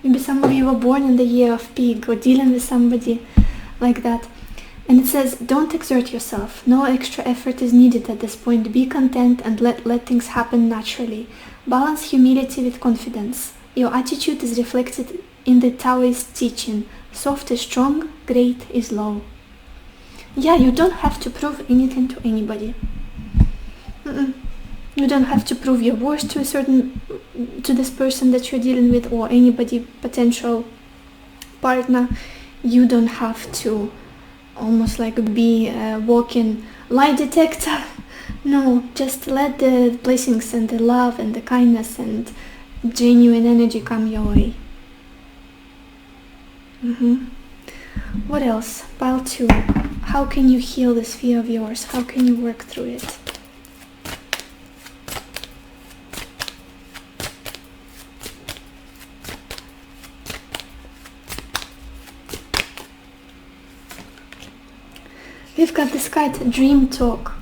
Maybe some of you were born in the year of pig, or dealing with somebody like that. And it says, don't exert yourself. No extra effort is needed at this point. Be content and let things happen naturally. Balance humility with confidence. Your attitude is reflected in the Taoist teaching. Soft is strong, great is low. Yeah, you don't have to prove anything to anybody. You don't have to prove your worth to this person that you're dealing with, or anybody, potential partner. You don't have to almost like be a walking lie detector. No, just let the blessings and the love and the kindness and genuine energy come your way. What else? Pile 2. How can you heal this fear of yours? How can you work through it? We've got this card, Dream Talk.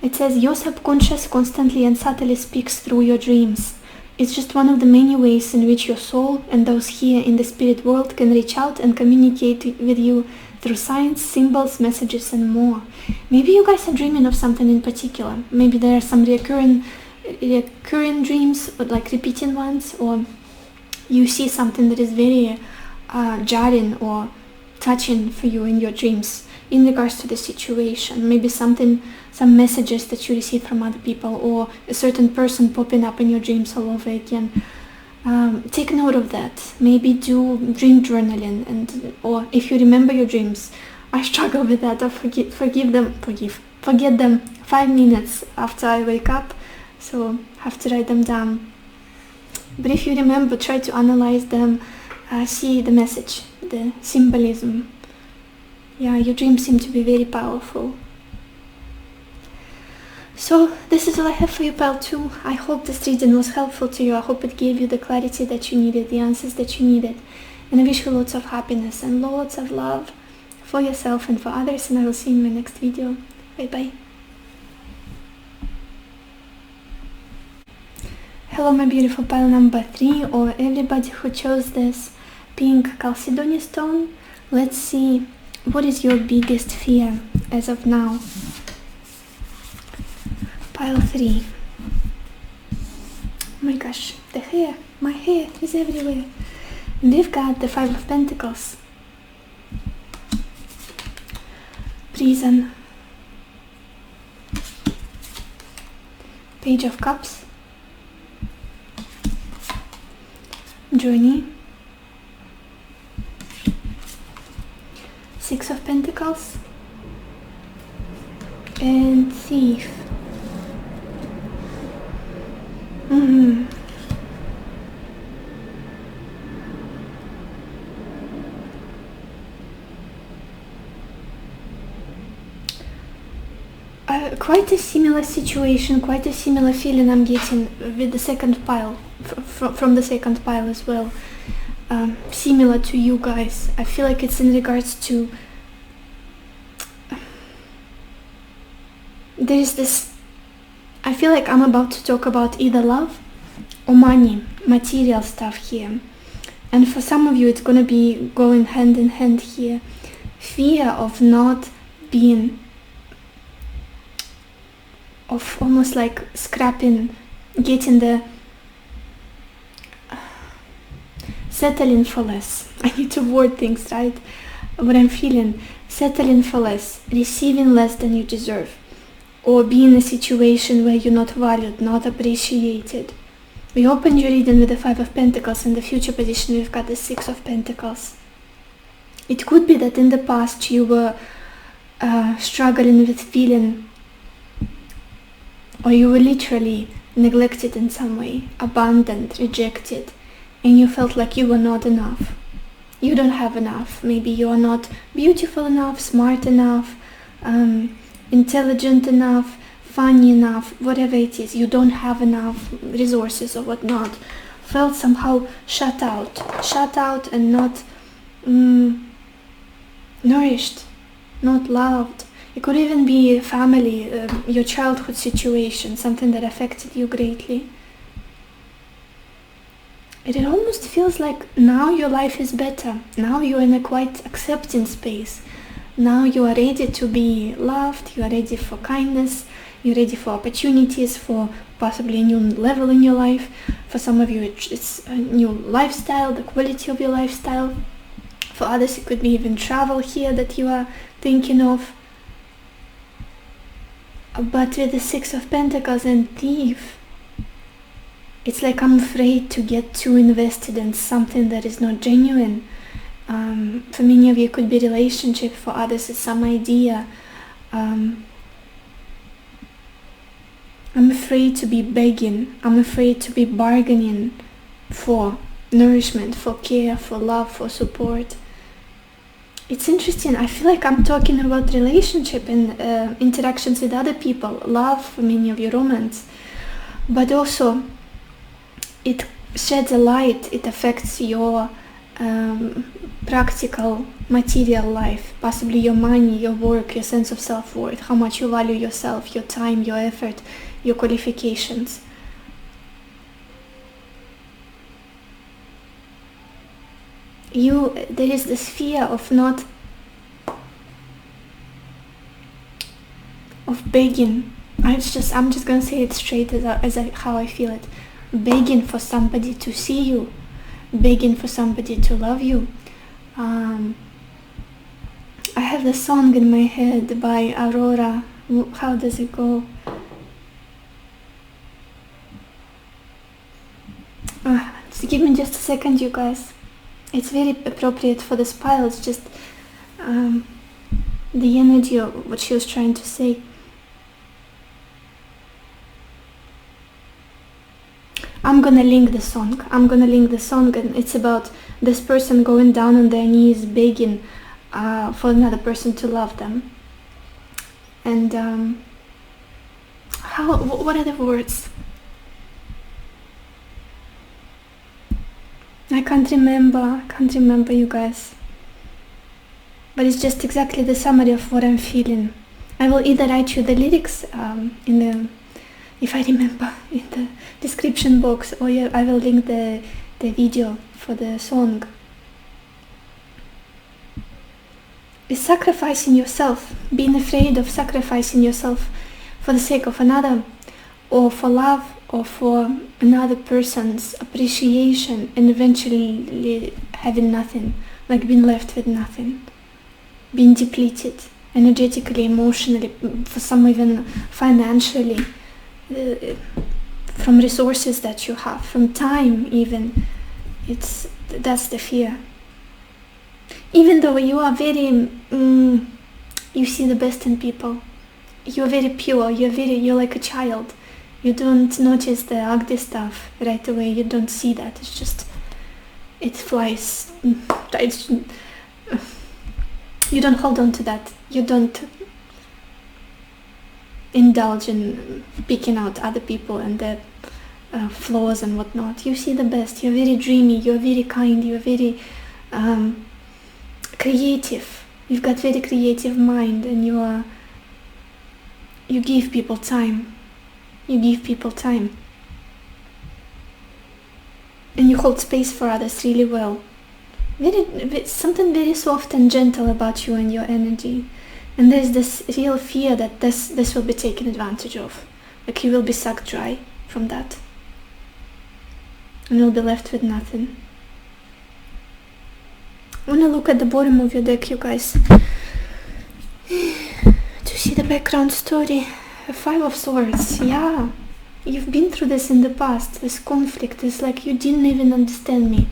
It says, your subconscious constantly and subtly speaks through your dreams. It's just one of the many ways in which your soul and those here in the spirit world can reach out and communicate with you through signs, symbols, messages, and more. Maybe you guys are dreaming of something in particular. Maybe there are some recurring dreams, or like repeating ones, or you see something that is very jarring or touching for you in your dreams in regards to the situation. Maybe some messages that you receive from other people, or a certain person popping up in your dreams all over again. Take note of that. Maybe do dream journaling, or if you remember your dreams, I struggle with that. I forget them 5 minutes after I wake up, so have to write them down. But if you remember, try to analyze them, see the message the symbolism. Yeah, your dreams seem to be very powerful. So this is all I have for you, pile 2. I hope this reading was helpful to you. I hope it gave you the clarity that you needed, the answers that you needed. And I wish you lots of happiness and lots of love for yourself and for others. And I will see you in my next video. Bye bye. Hello my beautiful pile number 3, or everybody who chose this pink Chalcedony stone. Let's see, what is your biggest fear as of now? Pile 3. Oh my gosh, the hair, my hair is everywhere. And we've got the 5 of Pentacles. Prison. Page of Cups. Journey. 6 of Pentacles. And Thief. Quite a similar situation, quite a similar feeling I'm getting with the second pile, from the second pile as well. Similar to you guys. I feel like it's in regards to... there is this... I feel like I'm about to talk about either love or money, material stuff here. And for some of you it's gonna be going hand in hand here. Fear of not being... of almost like scrapping, getting the... settling for less. I need to word things right. What I'm feeling, settling for less, receiving less than you deserve. Or be in a situation where you're not valued, not appreciated. We opened your reading with the 5 of Pentacles. In the future position we've got the 6 of Pentacles. It could be that in the past you were struggling with feeling, or you were literally neglected in some way, abandoned, rejected, and you felt like you were not enough. You don't have enough. Maybe you are not beautiful enough, smart enough, intelligent enough, funny enough, whatever it is. You don't have enough resources or whatnot. Felt somehow shut out and not nourished, not loved. It could even be family, your childhood situation, something that affected you greatly. It almost feels like now your life is better. Now you're in a quite accepting space. Now you are ready to be loved, you are ready for kindness, you're ready for opportunities, for possibly a new level in your life. For some of you it's a new lifestyle, the quality of your lifestyle. For others it could be even travel here that you are thinking of. But with the 6 of Pentacles and Thief, it's like I'm afraid to get too invested in something that is not genuine. For many of you it could be relationship, for others it's some idea. I'm afraid to be begging, I'm afraid to be bargaining for nourishment, for care, for love, for support. It's interesting, I feel like I'm talking about relationship and interactions with other people, love, for many of you romance, but also it sheds a light, it affects your practical material life, possibly your money, your work, your sense of self-worth, how much you value yourself, your time, your effort, your qualifications. There is this fear of begging. I'm just gonna say it straight how I feel it. Begging for somebody to see you, begging for somebody to love you. I have the song in my head by Aurora. How does it go? Give me just a second, you guys. It's very appropriate for this pile. It's just the energy of what she was trying to say. I'm gonna link the song. And it's about this person going down on their knees begging for another person to love them. And what are the words? I can't remember, you guys. But it's just exactly the summary of what I'm feeling. I will either write you the lyrics if I remember, in the description box, or I will link the video for the song. Is sacrificing yourself, being afraid of sacrificing yourself for the sake of another, or for love, or for another person's appreciation, and eventually having nothing, like being left with nothing, being depleted energetically, emotionally, for some even financially, from resources that you have, from time even. That's the fear. Even though you are very, you see the best in people, you're very pure, you're like a child. You don't notice the ugly stuff right away. You don't see that. It's just, it flies. You don't hold on to that. You don't indulge in picking out other people and their flaws and whatnot. You see the best. You're very dreamy. You're very kind. You're very creative. You've got very creative mind, and you give people time. You give people time. And you hold space for others really well. Something very soft and gentle about you and your energy. And there's this real fear that this will be taken advantage of. Like you will be sucked dry from that. And you'll be left with nothing. I want to look at the bottom of your deck, you guys, to see the background story. Five of Swords. Yeah, you've been through this in the past. This conflict is like you didn't even understand me,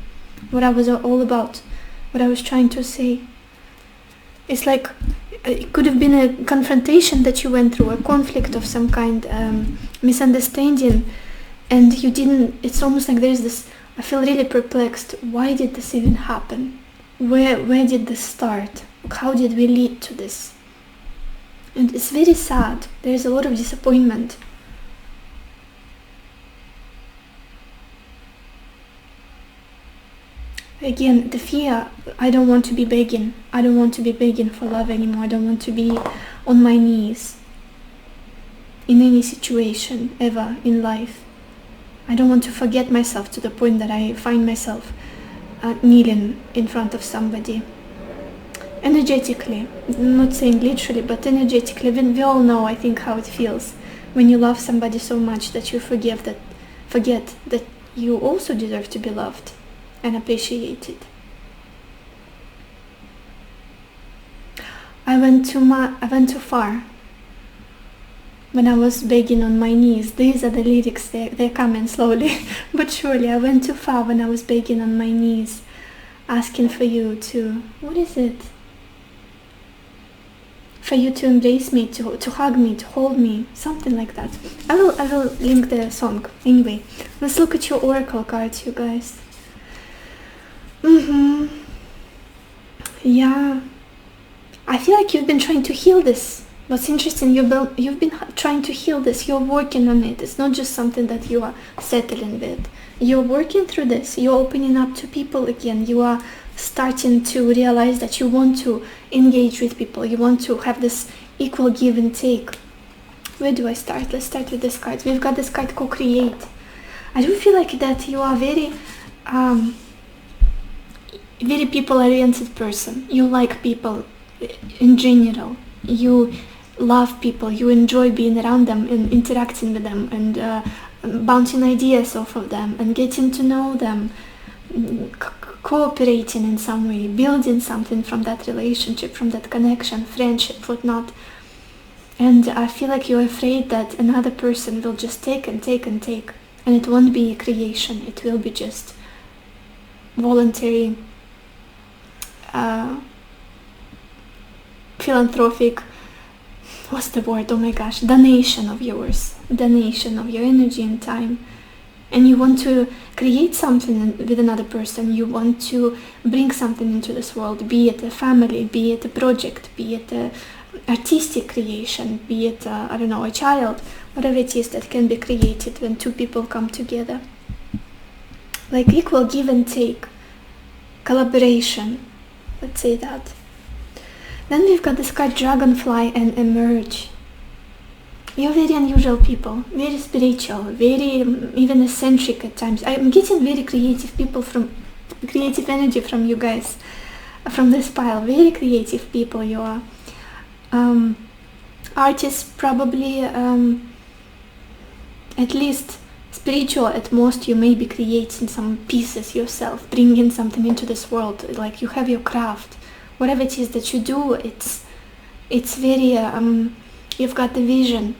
what I was all about, what I was trying to say. It's like it could have been a confrontation that you went through, a conflict of some kind, misunderstanding, and you didn't. It's almost like there's this. I feel really perplexed. Why did this even happen? Where did this start? How did we lead to this? And it's very sad. There's a lot of disappointment. Again, the fear. I don't want to be begging. I don't want to be begging for love anymore. I don't want to be on my knees in any situation ever in life. I don't want to forget myself to the point that I find myself kneeling in front of somebody. Energetically, I'm not saying literally, but energetically, we all know, I think, how it feels when you love somebody so much that you forget that you also deserve to be loved and appreciated. I went too far when I was begging on my knees. These are the lyrics, they're coming slowly but surely. I went too far when I was begging on my knees, asking for you to, what is it? For you to embrace me, to hug me, to hold me, something like that. I will link the song. Anyway, let's look at your oracle cards, you guys. Yeah, I feel like you've been trying to heal this. What's interesting, you've been trying to heal this. You're working on it. It's not just something that you are settling with. You're working through this. You're opening up to people again. You are starting to realize that you want to engage with people. You want to have this equal give and take. Where do I start? Let's start with this card. We've got this card, co-create. I do feel like that you are very people-oriented person. You like people in general. You love people. You enjoy being around them and interacting with them and bouncing ideas off of them and getting to know them, cooperating in some way, building something from that relationship, from that connection, friendship, whatnot. And I feel like you're afraid that another person will just take and take and take, and it won't be a creation. It will be just voluntary, philanthropic, what's the word, oh my gosh, donation of yours, donation of your energy and time and you want to create something with another person. You want to bring something into this world, be it a family, be it a project, be it a artistic creation, be it a child, whatever it is that can be created when two people come together. Like equal give and take, collaboration, let's say that. Then we've got this card Dragonfly and Emerge. You're very unusual people, very spiritual, very even eccentric at times. I'm getting very creative energy from you guys, from this pile. Very creative people you are. Artists probably, at least spiritual at most. You may be creating some pieces yourself, bringing something into this world. Like you have your craft, whatever it is that you do. It's very. You've got the vision.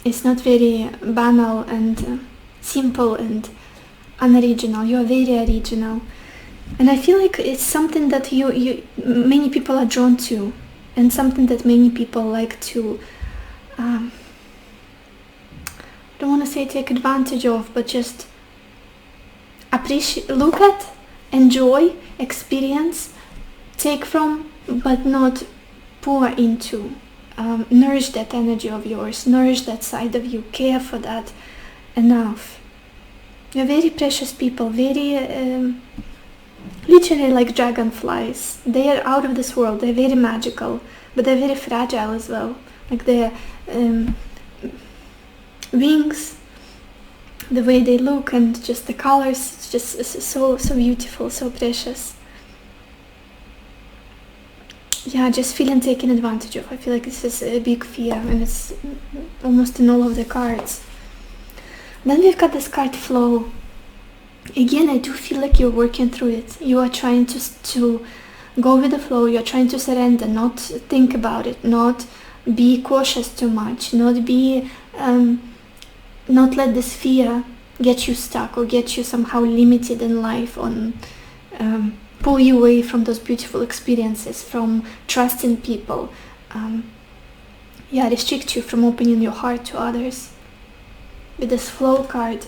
It's not very banal and simple and unoriginal. You are very original, and I feel like it's something that you many people are drawn to, and something that many people like to. I don't want to say take advantage of, but just appreciate, look at, enjoy, experience, take from, but not pour into. Nourish that energy of yours, nourish that side of you, care for that enough. You're very precious people, very literally like dragonflies. They are out of this world, they're very magical, but they're very fragile as well. Like their wings, the way they look, and just the colors, it's just so beautiful, so precious. Yeah, just feeling taken advantage of. I feel like this is a big fear, and it's almost in all of the cards. Then we've got this card Flow. Again, I do feel like you're working through it. You are trying to go with the flow. You're trying to surrender, not think about it, not be cautious too much, not let this fear get you stuck or get you somehow limited in life, on pull you away from those beautiful experiences, from trusting people, restrict you from opening your heart to others. With this Flow card,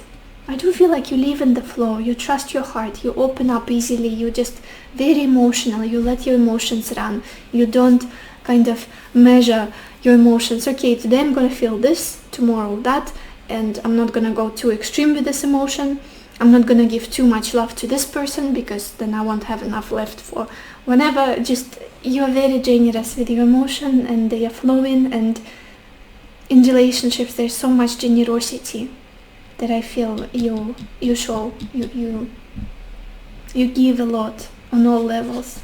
I do feel like you live in the flow, you trust your heart, you open up easily, you're just very emotional, you let your emotions run, you don't kind of measure your emotions. Okay, today I'm gonna feel this, tomorrow that, and I'm not gonna go too extreme with this emotion. I'm not gonna give too much love to this person because then I won't have enough left for whenever. Just you're very generous with your emotion, and they are flowing, and in relationships there's so much generosity that I feel you show. You give a lot on all levels.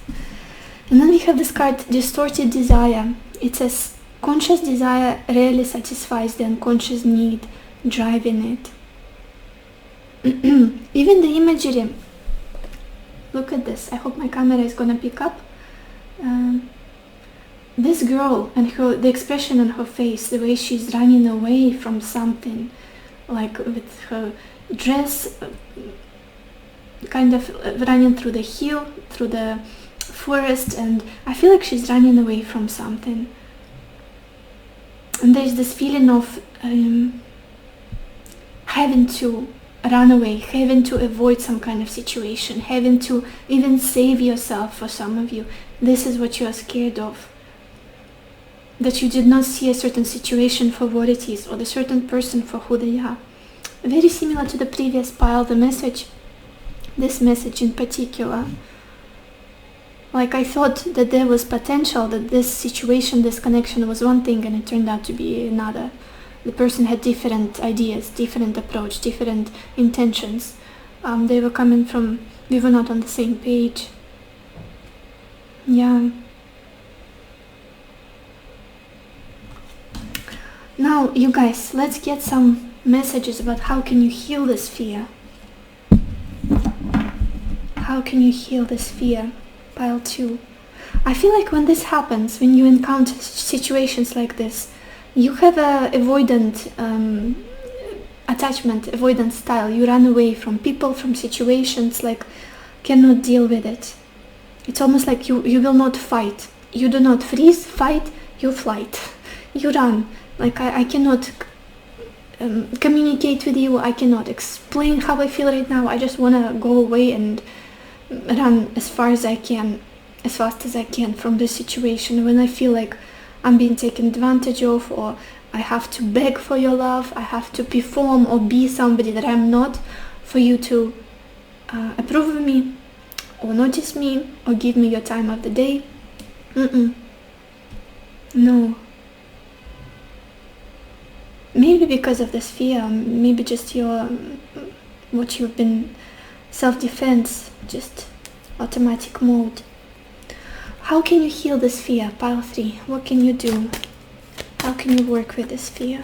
And then we have this card Distorted Desire. It says conscious desire rarely satisfies the unconscious need driving it. Even the imagery, look at this. I hope my camera is gonna pick up. This girl and the expression on her face, the way she's running away from something, like with her dress kind of running through the hill, through the forest, and I feel like she's running away from something. And there's this feeling of having to run away, having to avoid some kind of situation, having to even save yourself. For some of you, this is what you are scared of. That you did not see a certain situation for what it is, or the certain person for who they are. Very similar to the previous pile, this message in particular. Like I thought that there was potential, that this situation, this connection was one thing, and it turned out to be another. The person had different ideas, different approach, different intentions. They were coming from, we were not on the same page. Yeah. Now, you guys, let's get some messages about how can you heal this fear. How can you heal this fear? Pile 2. I feel like when this happens, when you encounter situations like this, you have a avoidant attachment, avoidant style. You run away from people, from situations, like cannot deal with it. It's almost like you will not fight. You do not freeze, fight, you flight. You run. Like I cannot communicate with you. I cannot explain how I feel right now. I just want to go away and run as fast as I can from this situation. When I feel like I'm being taken advantage of, or I have to beg for your love, I have to perform or be somebody that I'm not for you to approve of me or notice me or give me your time of the day. No. Maybe because of this fear, maybe just what you've been self-defense, just automatic mode. How can you heal this fear, pile 3? What can you do? How can you work with this fear?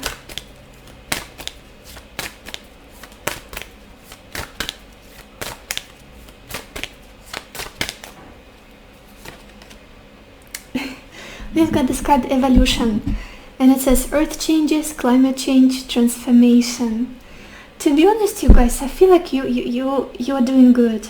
We've got this card evolution, and it says earth changes, climate change, transformation. To be honest, you guys, I feel like you're doing good.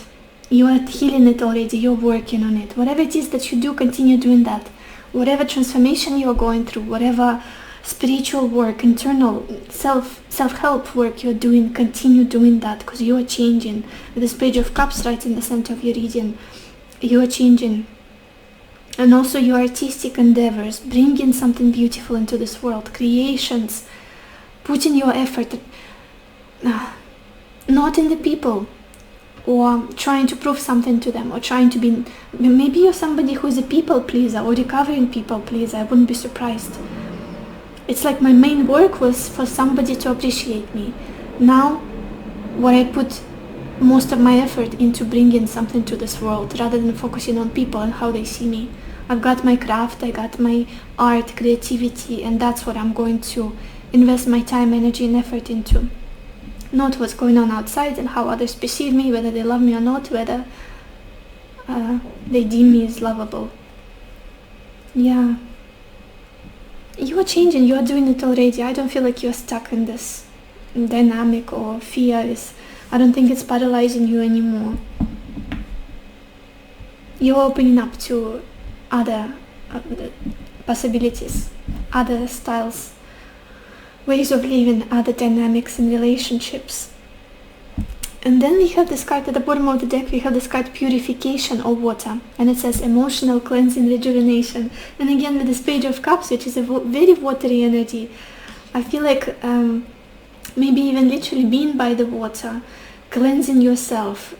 You are healing it already. You're working on it. Whatever it is that you do, continue doing that. Whatever transformation you are going through, whatever spiritual work, internal self-help work you're doing, continue doing that, because you are changing. With this Page of Cups right in the center of your reading, you are changing. And also your artistic endeavors, bringing something beautiful into this world, creations, putting your effort, not in the people, or trying to prove something to them, or trying to be, maybe you're somebody who's a people pleaser or recovering people pleaser. I wouldn't be surprised. It's like my main work was for somebody to appreciate me. Now, what I put most of my effort into bringing something to this world, rather than focusing on people and how they see me. I've got my craft, I got my art, creativity, and that's what I'm going to invest my time, energy, and effort into. Not what's going on outside and how others perceive me, whether they love me or not, whether they deem me as lovable. Yeah. You are changing, you are doing it already. I don't feel like you're stuck in this dynamic, or fear I don't think it's paralyzing you anymore. You're opening up to other possibilities, other styles, ways of living, other dynamics in relationships. And then we have this card at the bottom of the deck. We have this card Purification or Water, and it says emotional cleansing, rejuvenation. And again with this Page of Cups, which is a very watery energy, I feel like maybe even literally being by the water, cleansing yourself,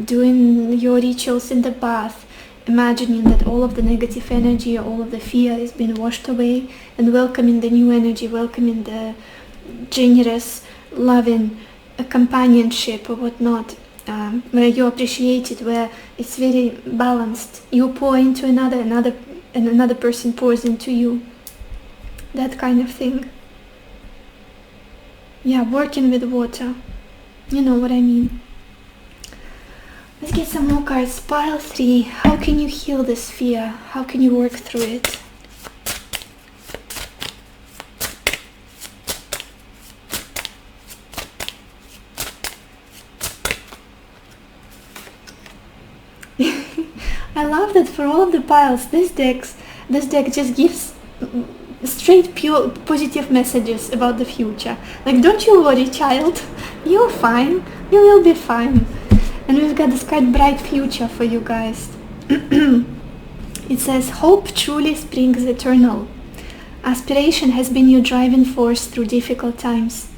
doing your rituals in the bath, imagining that all of the negative energy, all of the fear is being washed away, and welcoming the new energy, welcoming the generous, loving companionship or whatnot, where you appreciate it, where it's very balanced. You pour into another, and another person pours into you. That kind of thing. Yeah, working with water. You know what I mean. Let's get some more cards. Pile 3. How can you heal this fear? How can you work through it? I love that for all of the piles, this deck just gives straight, pure, positive messages about the future. Like, don't you worry, child. You're fine. You will be fine. And we've got this card Bright Future for you guys. It says, hope truly springs eternal. Aspiration has been your driving force through difficult times.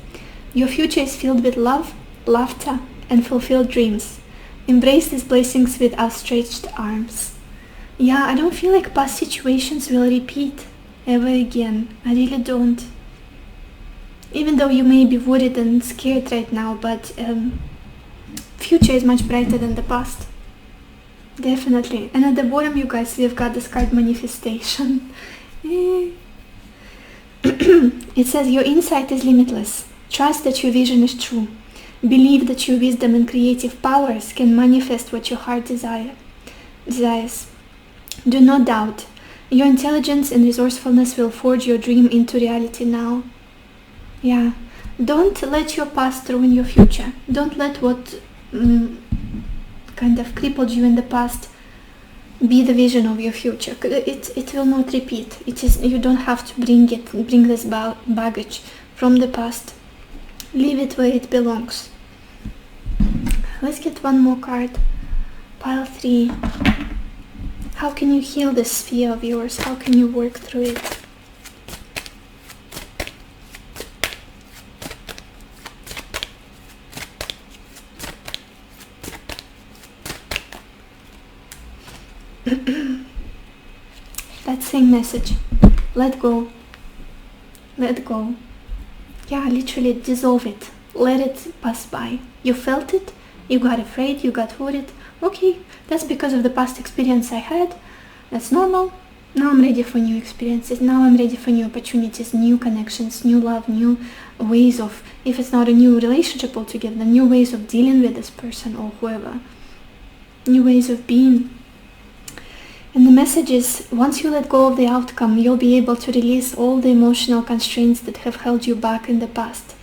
Your future is filled with love, laughter, and fulfilled dreams. Embrace these blessings with outstretched arms. Yeah, I don't feel like past situations will repeat ever again. I really don't. Even though you may be worried and scared right now, but future is much brighter than the past. Definitely. And at the bottom, you guys, we've got this card Manifestation. It says, your insight is limitless. Trust that your vision is true. Believe that your wisdom and creative powers can manifest what your heart desires. Do not doubt. Your intelligence and resourcefulness will forge your dream into reality now. Yeah. Don't let your past ruin your future. Don't let what kind of crippled you in the past be the vision of your future. It will not repeat. You don't have to bring this baggage from the past. Leave it where it belongs. Let's get one more card. Pile 3. How can you heal this fear of yours? How can you work through it? That same message. Let go. Let go. Yeah, literally dissolve it. Let it pass by. You felt it. You got afraid. You got worried. Okay, that's because of the past experience I had. That's normal. Now I'm ready for new experiences. Now I'm ready for new opportunities, new connections, new love, new ways of, if it's not a new relationship altogether, new ways of dealing with this person or whoever. New ways of being. And the message is, once you let go of the outcome, you'll be able to release all the emotional constraints that have held you back in the past.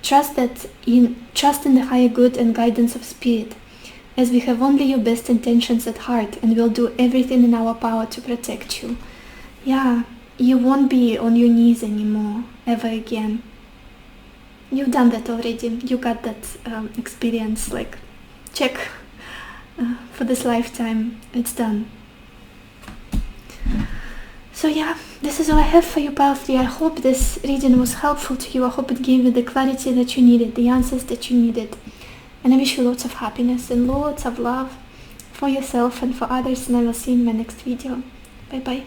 Trust in the higher good and guidance of spirit, as we have only your best intentions at heart and will do everything in our power to protect you. Yeah, you won't be on your knees anymore, ever again. You've done that already. You got that experience, like, check for this lifetime. It's done. So yeah, this is all I have for you, Pile 3. I hope this reading was helpful to you. I hope it gave you the clarity that you needed, the answers that you needed. And I wish you lots of happiness and lots of love for yourself and for others. And I will see you in my next video. Bye bye.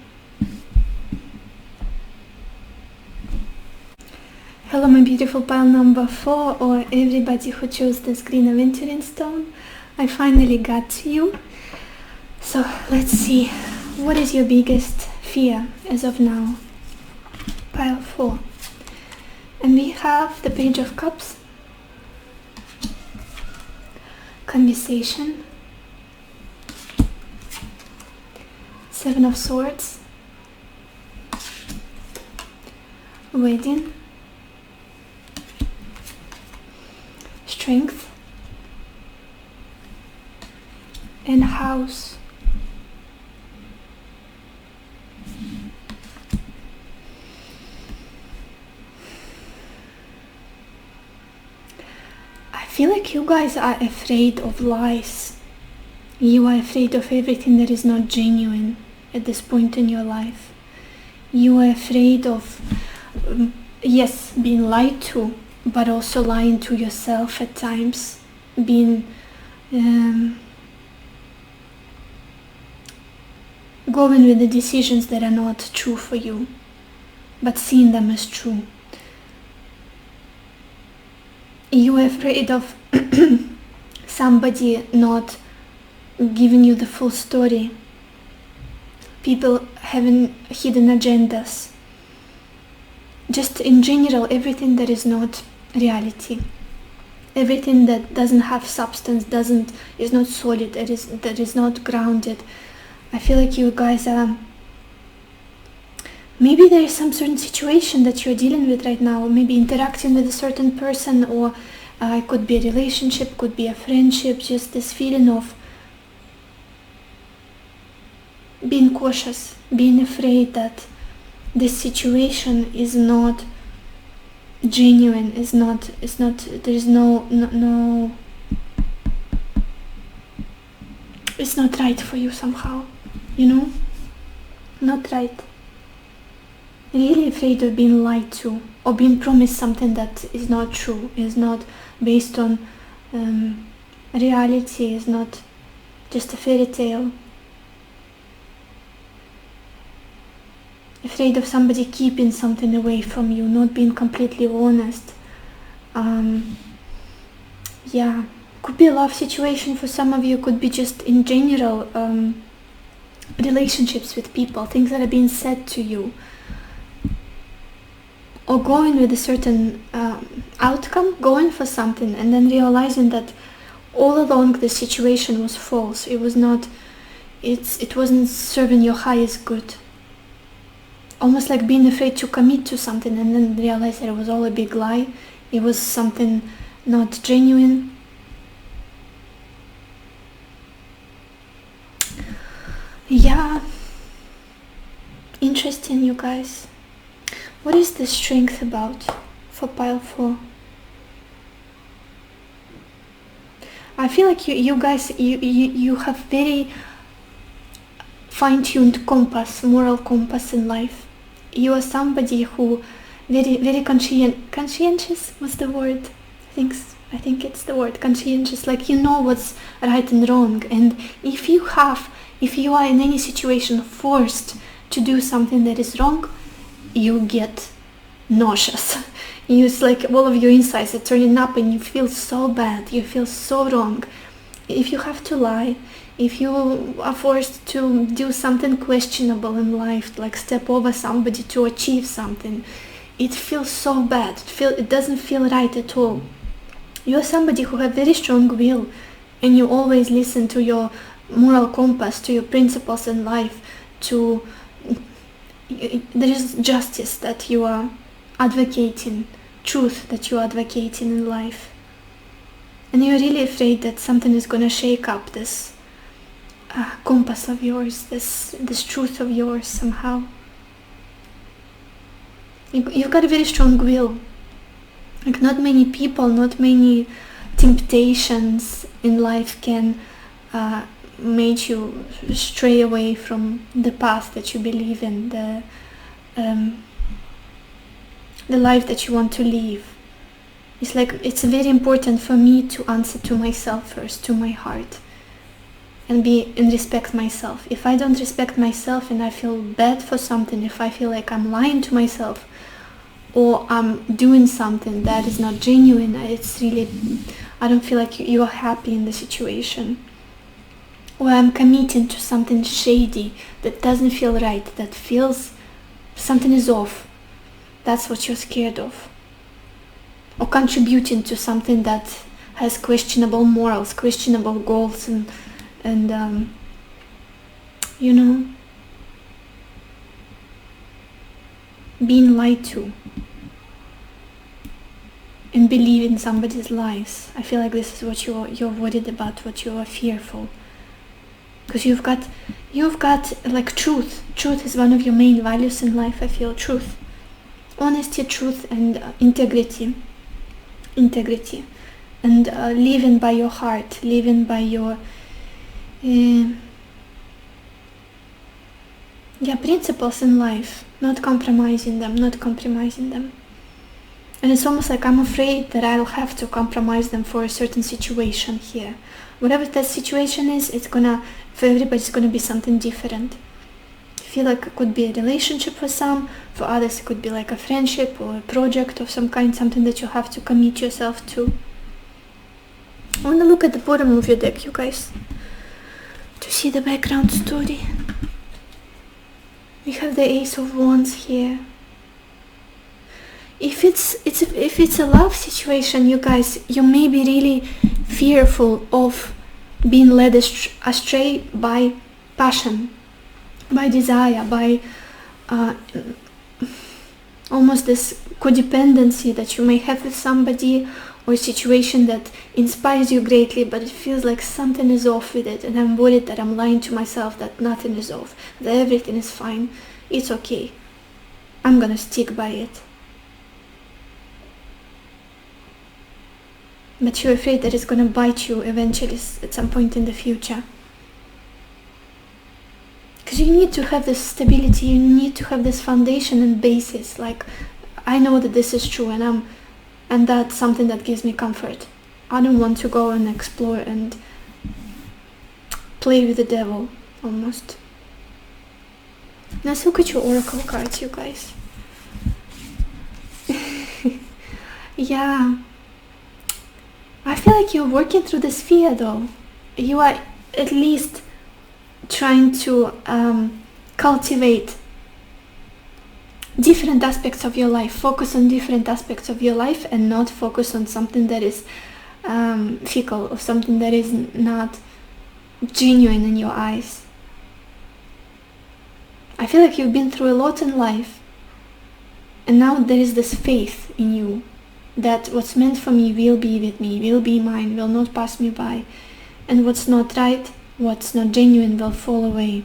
Hello, my beautiful pile number 4, or everybody who chose this green aventurine stone. I finally got to you. So let's see. What is your biggest fear as of now? Pile 4. And we have the Page of Cups, conversation, Seven of Swords, wedding, strength, and house. I feel like you guys are afraid of lies. You are afraid of everything that is not genuine at this point in your life. You are afraid of, yes, being lied to, but also lying to yourself at times. Being, going with the decisions that are not true for you, but seeing them as true. You are afraid of somebody not giving you the full story. People having hidden agendas. Just in general, everything that is not reality. Everything that doesn't have substance, is not solid, that is not grounded. I feel like you guys are, maybe there is some certain situation that you're dealing with right now, maybe interacting with a certain person, or it could be a relationship, could be a friendship, just this feeling of being cautious, being afraid that this situation is not genuine, there is no, it's not right for you somehow, you know, not right. Really afraid of being lied to, or being promised something that is not true, is not based on reality, is not just a fairy tale. Afraid of somebody keeping something away from you, not being completely honest. Yeah, could be a love situation for some of you, could be just in general relationships with people, things that are being said to you. Or going with a certain outcome, going for something, and then realizing that all along the situation was false. It was not, it wasn't serving your highest good. Almost like being afraid to commit to something and then realize that it was all a big lie. It was something not genuine. Yeah, interesting, you guys. What is the strength about for pile 4? I feel like you guys, you have very fine-tuned compass, moral compass in life. You are somebody who very conscientious. What's the word? I think it's the word conscientious. Like, you know what's right and wrong, and if you are in any situation forced to do something that is wrong, you get nauseous. It's like all of your insides are turning up and you feel so bad, you feel so wrong. If you have to lie, if you are forced to do something questionable in life, like step over somebody to achieve something, it feels so bad. It doesn't feel right at all. You're somebody who has very strong will, and you always listen to your moral compass, to your principles in life, there is justice that you are advocating, truth that you are advocating in life. And you're really afraid that something is going to shake up this compass of yours, this truth of yours somehow. You've got a very strong will. Like, not many people, not many temptations in life can make you stray away from the path that you believe in, the life that you want to live. It's like, it's very important for me to answer to myself first, to my heart, and respect myself. If I don't respect myself and I feel bad for something, if I feel like I'm lying to myself, or I'm doing something that is not genuine, I don't feel like you are happy in the situation. Or I'm committing to something shady that doesn't feel right, that feels something is off. That's what you're scared of. Or contributing to something that has questionable morals, questionable goals, and being lied to and believing somebody's lies. I feel like this is what you're worried about, what you are fearful. Because you've got like truth. Truth is one of your main values in life, I feel. Truth. Honesty, truth, and integrity. And living by your heart, living by your principles in life, not compromising them. And it's almost like I'm afraid that I'll have to compromise them for a certain situation here. Whatever that situation is, for everybody it's gonna be something different. I feel like it could be a relationship for some, for others it could be like a friendship or a project of some kind, something that you have to commit yourself to. I want to look at the bottom of your deck, you guys, to see the background story. We have the Ace of Wands here. If it's a love situation, you guys, you may be really fearful of being led astray by passion, by desire, by almost this codependency that you may have with somebody, or a situation that inspires you greatly, but it feels like something is off with it, and I'm worried that I'm lying to myself, that nothing is off, that everything is fine, it's okay, I'm gonna stick by it. But you're afraid that it's gonna bite you eventually at some point in the future. Because you need to have this stability, you need to have this foundation and basis, like, I know that this is true, and that's something that gives me comfort. I don't want to go and explore and play with the devil, almost. Let's look at your oracle cards, you guys. Yeah. I feel like you're working through this fear, though. You are at least trying to cultivate different aspects of your life, focus on different aspects of your life, and not focus on something that is fickle, or something that is not genuine in your eyes. I feel like you've been through a lot in life, and now there is this faith in you that what's meant for me will be with me, will be mine, will not pass me by, and what's not right, what's not genuine will fall away.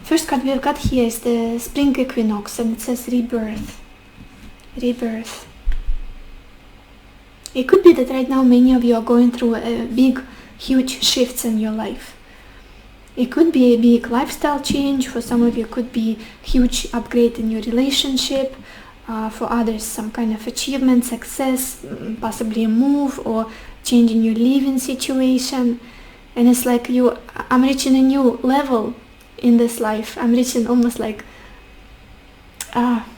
First card we've got here is the spring equinox, and it says rebirth. Rebirth. It could be that right now many of you are going through a big, huge shifts in your life. It could be a big lifestyle change. For some of you, it could be huge upgrade in your relationship. For others, some kind of achievement, success, possibly a move or change in your living situation. And it's like I'm reaching a new level in this life. I'm reaching almost like having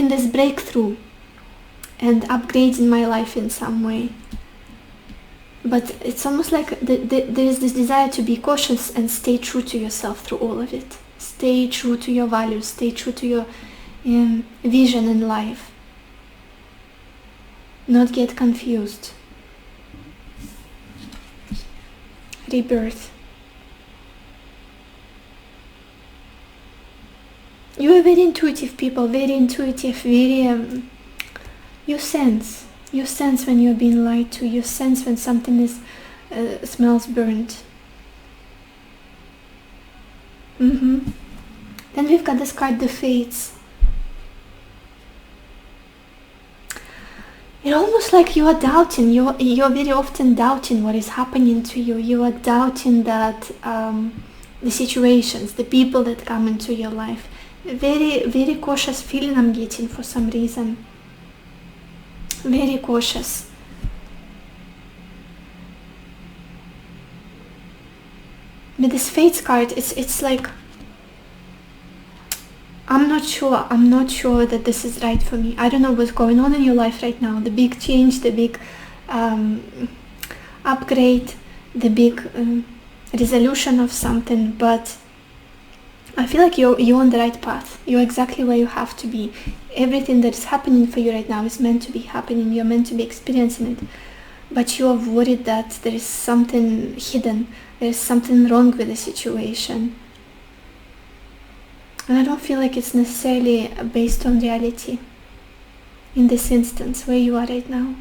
this breakthrough and upgrading my life in some way. But it's almost like there is this desire to be cautious and stay true to yourself through all of it. Stay true to your values, stay true to your vision in life. Not get confused. Rebirth. You are very intuitive people, very intuitive, very... you sense when you're being lied to, you sense when something smells burnt. Then we've got this card, the Fates. It's almost like you are doubting, you're very often doubting what is happening to you. You are doubting that the situations, the people that come into your life. Very, very cautious feeling I'm getting for some reason. Very cautious. With this Fates card, it's like I'm not sure that this is right for me. I don't know what's going on in your life right now. The big change, the big upgrade, the big resolution of something, but I feel like you're on the right path. You're exactly where you have to be. Everything that is happening for you right now is meant to be happening. You're meant to be experiencing it. But you are worried that there is something hidden. There is something wrong with the situation. And I don't feel like it's necessarily based on reality. In this instance, where you are right now.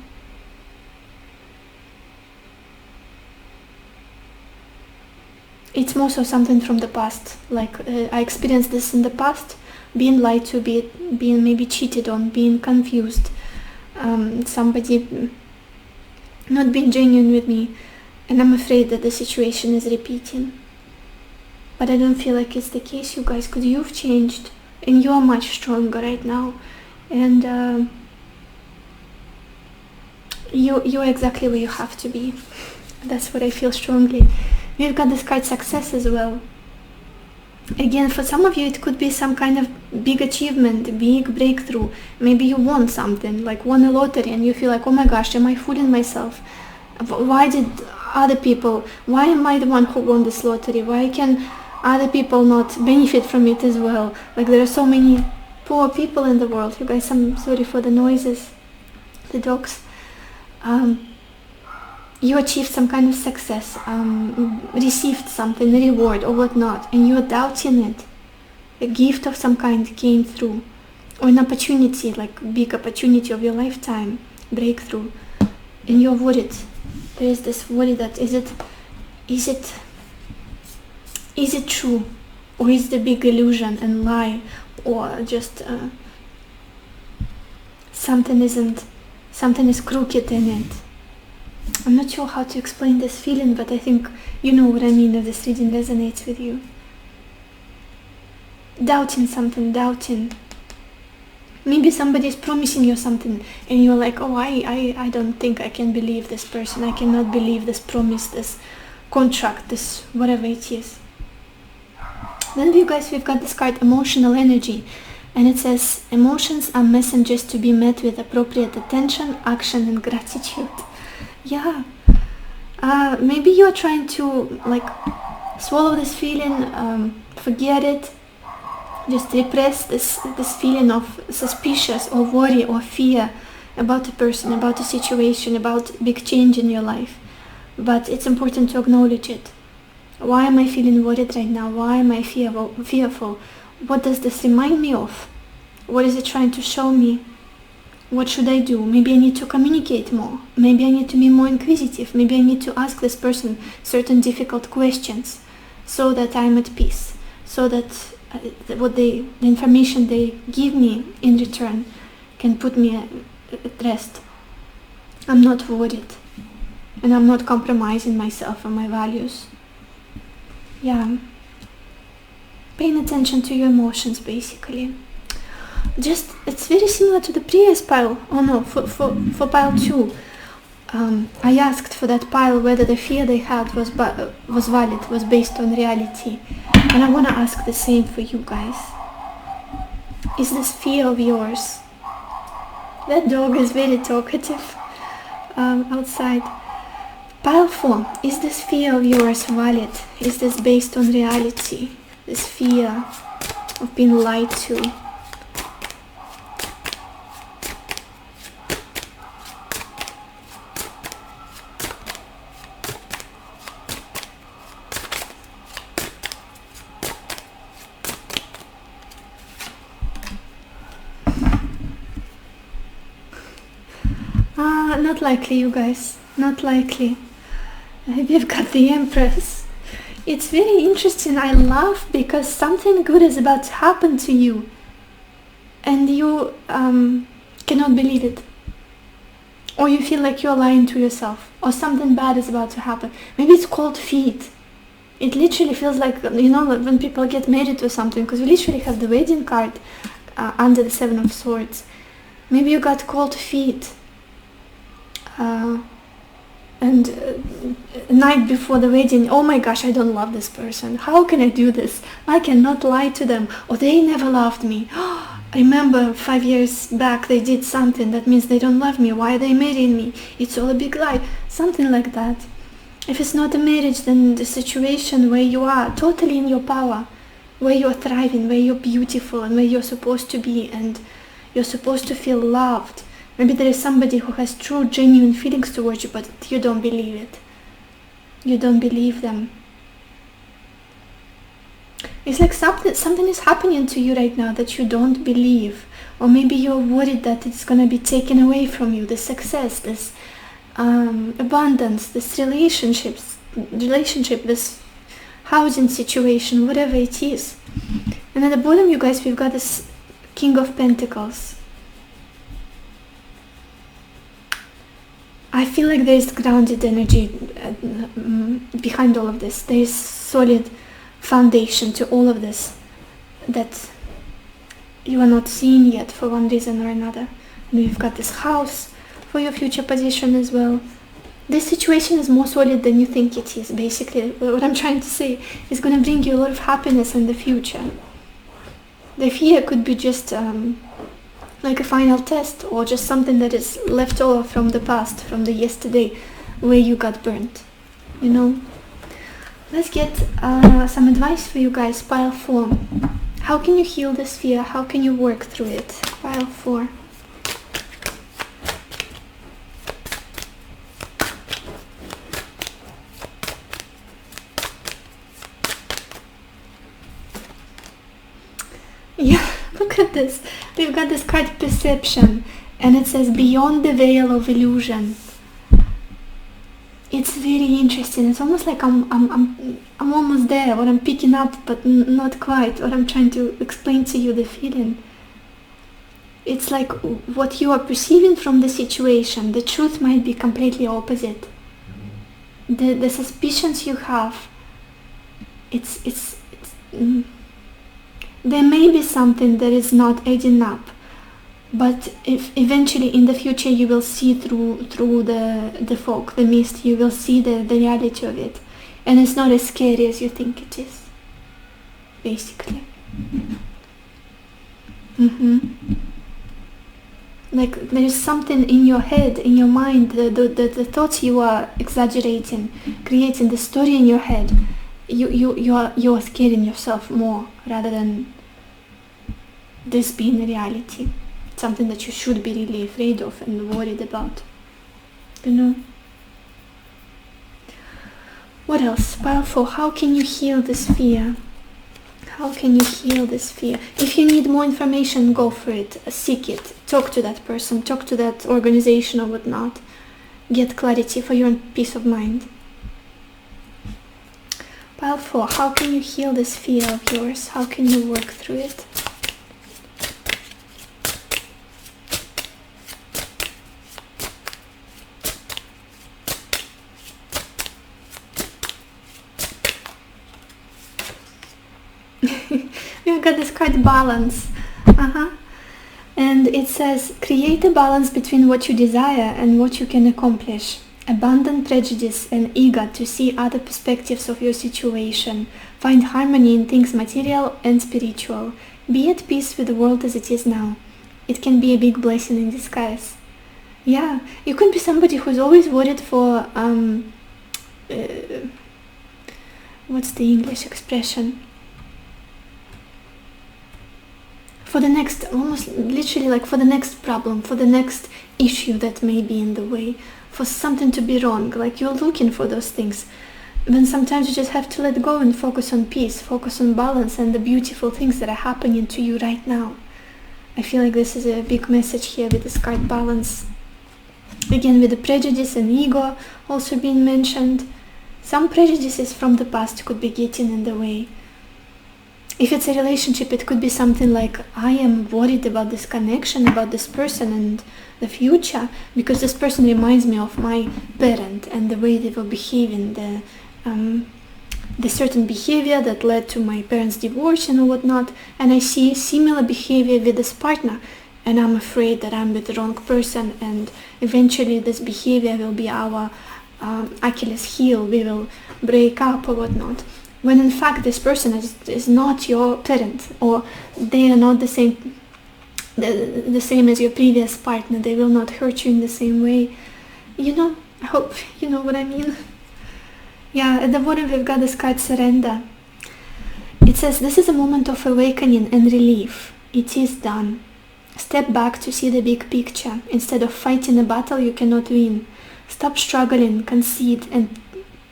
It's more so something from the past. Like I experienced this in the past, being lied to, being maybe cheated on, being confused, somebody not being genuine with me, and I'm afraid that the situation is repeating. But I don't feel like it's the case, you guys, because you've changed and you are much stronger right now, and you're exactly where you have to be. That's what I feel strongly. We've got this card Success as well. Again, for some of you it could be some kind of big achievement, big breakthrough. Maybe you won something, like won a lottery, and you feel like, oh my gosh, am I fooling myself? Why am I the one who won this lottery? Why can other people not benefit from it as well? Like there are so many poor people in the world. You guys, I'm sorry for the noises, the dogs. You achieved some kind of success, received something, a reward or whatnot, and you're doubting it. A gift of some kind came through, or an opportunity, like big opportunity of your lifetime, breakthrough, and you're worried. There is this worry that is it true, or is it a big illusion and lie, or just something is crooked in it. I'm not sure how to explain this feeling, but I think you know what I mean if this reading resonates with you. Doubting something, doubting. Maybe somebody is promising you something and you're like, oh, I don't think I can believe this person. I cannot believe this promise, this contract, this whatever it is. Then you guys, we've got this card, Emotional Energy. And it says, emotions are messengers to be met with appropriate attention, action and gratitude. Yeah, maybe you're trying to like swallow this feeling, forget it, just repress this feeling of suspicious or worry or fear about a person, about a situation, about big change in your life. But it's important to acknowledge it. Why am I feeling worried right now? Why am I fearful? What does this remind me of? What is it trying to show me? What should I do? Maybe I need to communicate more. Maybe I need to be more inquisitive. Maybe I need to ask this person certain difficult questions so that I'm at peace. So that the information they give me in return can put me at rest. I'm not worried. And I'm not compromising myself and my values. Yeah. Paying attention to your emotions, basically. Just, it's very similar to the previous pile. Oh no, for pile 2. I asked for that pile whether the fear they had was valid, was based on reality. And I want to ask the same for you guys. Is this fear of yours? That dog is very talkative outside. Pile 4. Is this fear of yours valid? Is this based on reality? This fear of being lied to? Not likely, you guys. Not likely. We've got the Empress. It's very interesting. I laugh because something good is about to happen to you. And you cannot believe it. Or you feel like you're lying to yourself. Or something bad is about to happen. Maybe it's cold feet. It literally feels like, you know, when people get married or something. Because we literally have the wedding card under the Seven of Swords. Maybe you got cold feet. And night before the wedding, oh my gosh, I don't love this person. How can I do this? I cannot lie to them. Or they never loved me. I remember 5 years back they did something. That means they don't love me. Why are they marrying me? It's all a big lie. Something like that. If it's not a marriage, then the situation where you are totally in your power, where you're thriving, where you're beautiful and where you're supposed to be, and you're supposed to feel loved. Maybe there is somebody who has true, genuine feelings towards you, but you don't believe it. You don't believe them. It's like something is happening to you right now that you don't believe. Or maybe you're worried that it's going to be taken away from you. This success, this abundance, this relationship, this housing situation, whatever it is. And at the bottom, you guys, we've got this King of Pentacles. I feel like there's grounded energy behind all of this. There's solid foundation to all of this that you are not seeing yet for one reason or another. And we've got this house for your future position as well. This situation is more solid than you think it is. Basically, what I'm trying to say is going to bring you a lot of happiness in the future. The fear could be just like a final test, or just something that is left over from the past, from the yesterday where you got burnt, you know. Let's get some advice for you guys. Pile 4. How can you heal this fear? How can you work through it? Pile 4. Yeah, look at this. We've got this card Perception, and it says beyond the veil of illusion. It's very interesting. It's almost like I'm almost there, or I'm picking up, but not quite. Or I'm trying to explain to you the feeling. It's like what you are perceiving from the situation, the truth might be completely opposite. The suspicions you have, it's there may be something that is not adding up, but if eventually in the future you will see through the fog, the mist, you will see the reality of it, and it's not as scary as you think it is, basically. Like there is something in your head, in your mind, the thoughts you are exaggerating, creating the story in your head. You are scaring yourself more rather than this being a reality, something that you should be really afraid of and worried about, you know. What else? Pile 4. How can you heal this fear? How can you heal this fear? If you need more information, go for it, seek it, talk to that person, talk to that organization or whatnot, get clarity for your own peace of mind. Pile 4. How can you heal this fear of yours? How can you work through it? We've got this card balance. And it says, create a balance between what you desire and what you can accomplish. Abandon prejudice and eager to see other perspectives of your situation. Find harmony in things material and spiritual. Be at peace with the world as it is now. It can be a big blessing in disguise. Yeah, you could be somebody who's always worried for, what's the English expression? For the next, almost literally like for the next problem, for the next issue that may be in the way, for something to be wrong, like you're looking for those things. Then sometimes you just have to let go and focus on peace, focus on balance and the beautiful things that are happening to you right now. I feel like this is a big message here with this card balance. Again, with the prejudice and ego also being mentioned. Some prejudices from the past could be getting in the way. If it's a relationship, it could be something like, I am worried about this connection, about this person and the future, because this person reminds me of my parent and the way they were behaving, the certain behavior that led to my parents' divorce and whatnot, and I see similar behavior with this partner, and I'm afraid that I'm with the wrong person, and eventually this behavior will be our Achilles heel, we will break up or whatnot. When in fact this person is not your parent, or they are not the same as your previous partner. They will not hurt you in the same way. You know, I hope you know what I mean. Yeah, at the bottom we've got this card surrender. It says, this is a moment of awakening and relief. It is done. Step back to see the big picture. Instead of fighting a battle you cannot win. Stop struggling, concede, and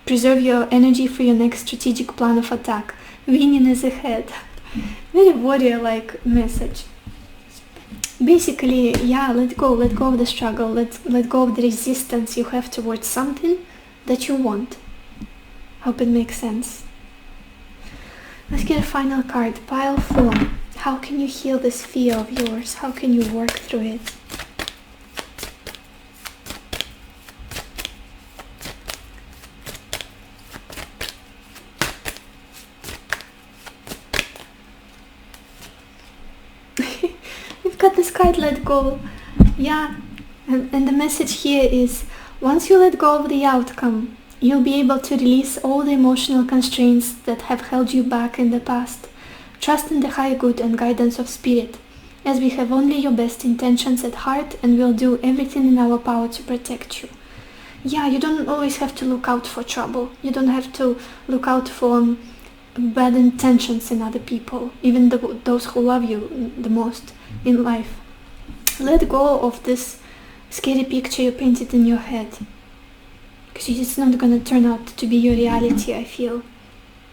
preserve your energy for your next strategic plan of attack. Winning is ahead. Very warrior-like message. Basically, yeah, let go of the struggle, let go of the resistance you have towards something that you want. Hope it makes sense. Let's get a final card, pile 4. How can you heal this fear of yours? How can you work through it? This card, let go. Yeah, and the message here is, once you let go of the outcome, you'll be able to release all the emotional constraints that have held you back in the past. Trust in the high good and guidance of spirit, as we have only your best intentions at heart and will do everything in our power to protect you. Yeah, you don't always have to look out for trouble. You don't have to look out for bad intentions in other people, even those who love you the most in life. Let go of this scary picture you painted in your head, because it's not gonna turn out to be your reality, I feel.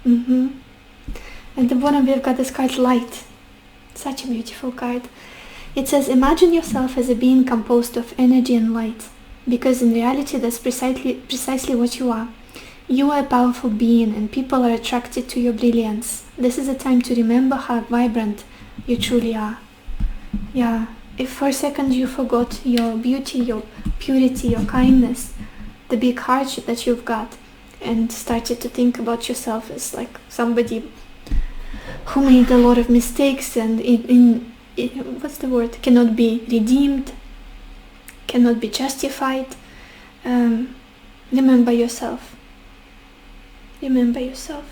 At the bottom we've got this card, light. Such a beautiful card. It says, imagine yourself as a being composed of energy and light, because in reality that's precisely what you are. You are a powerful being and people are attracted to your brilliance. This is a time to remember how vibrant you truly are. Yeah, if for a second you forgot your beauty, your purity, your kindness, the big heart that you've got, and started to think about yourself as like somebody who made a lot of mistakes and what's the word? Cannot be redeemed, cannot be justified. Remember yourself. Remember yourself.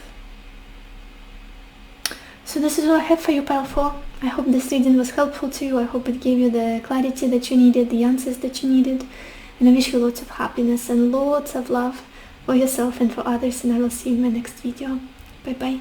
So this is all I have for you, pile 4. I hope this reading was helpful to you. I hope it gave you the clarity that you needed, the answers that you needed. And I wish you lots of happiness and lots of love for yourself and for others. And I will see you in my next video. Bye bye.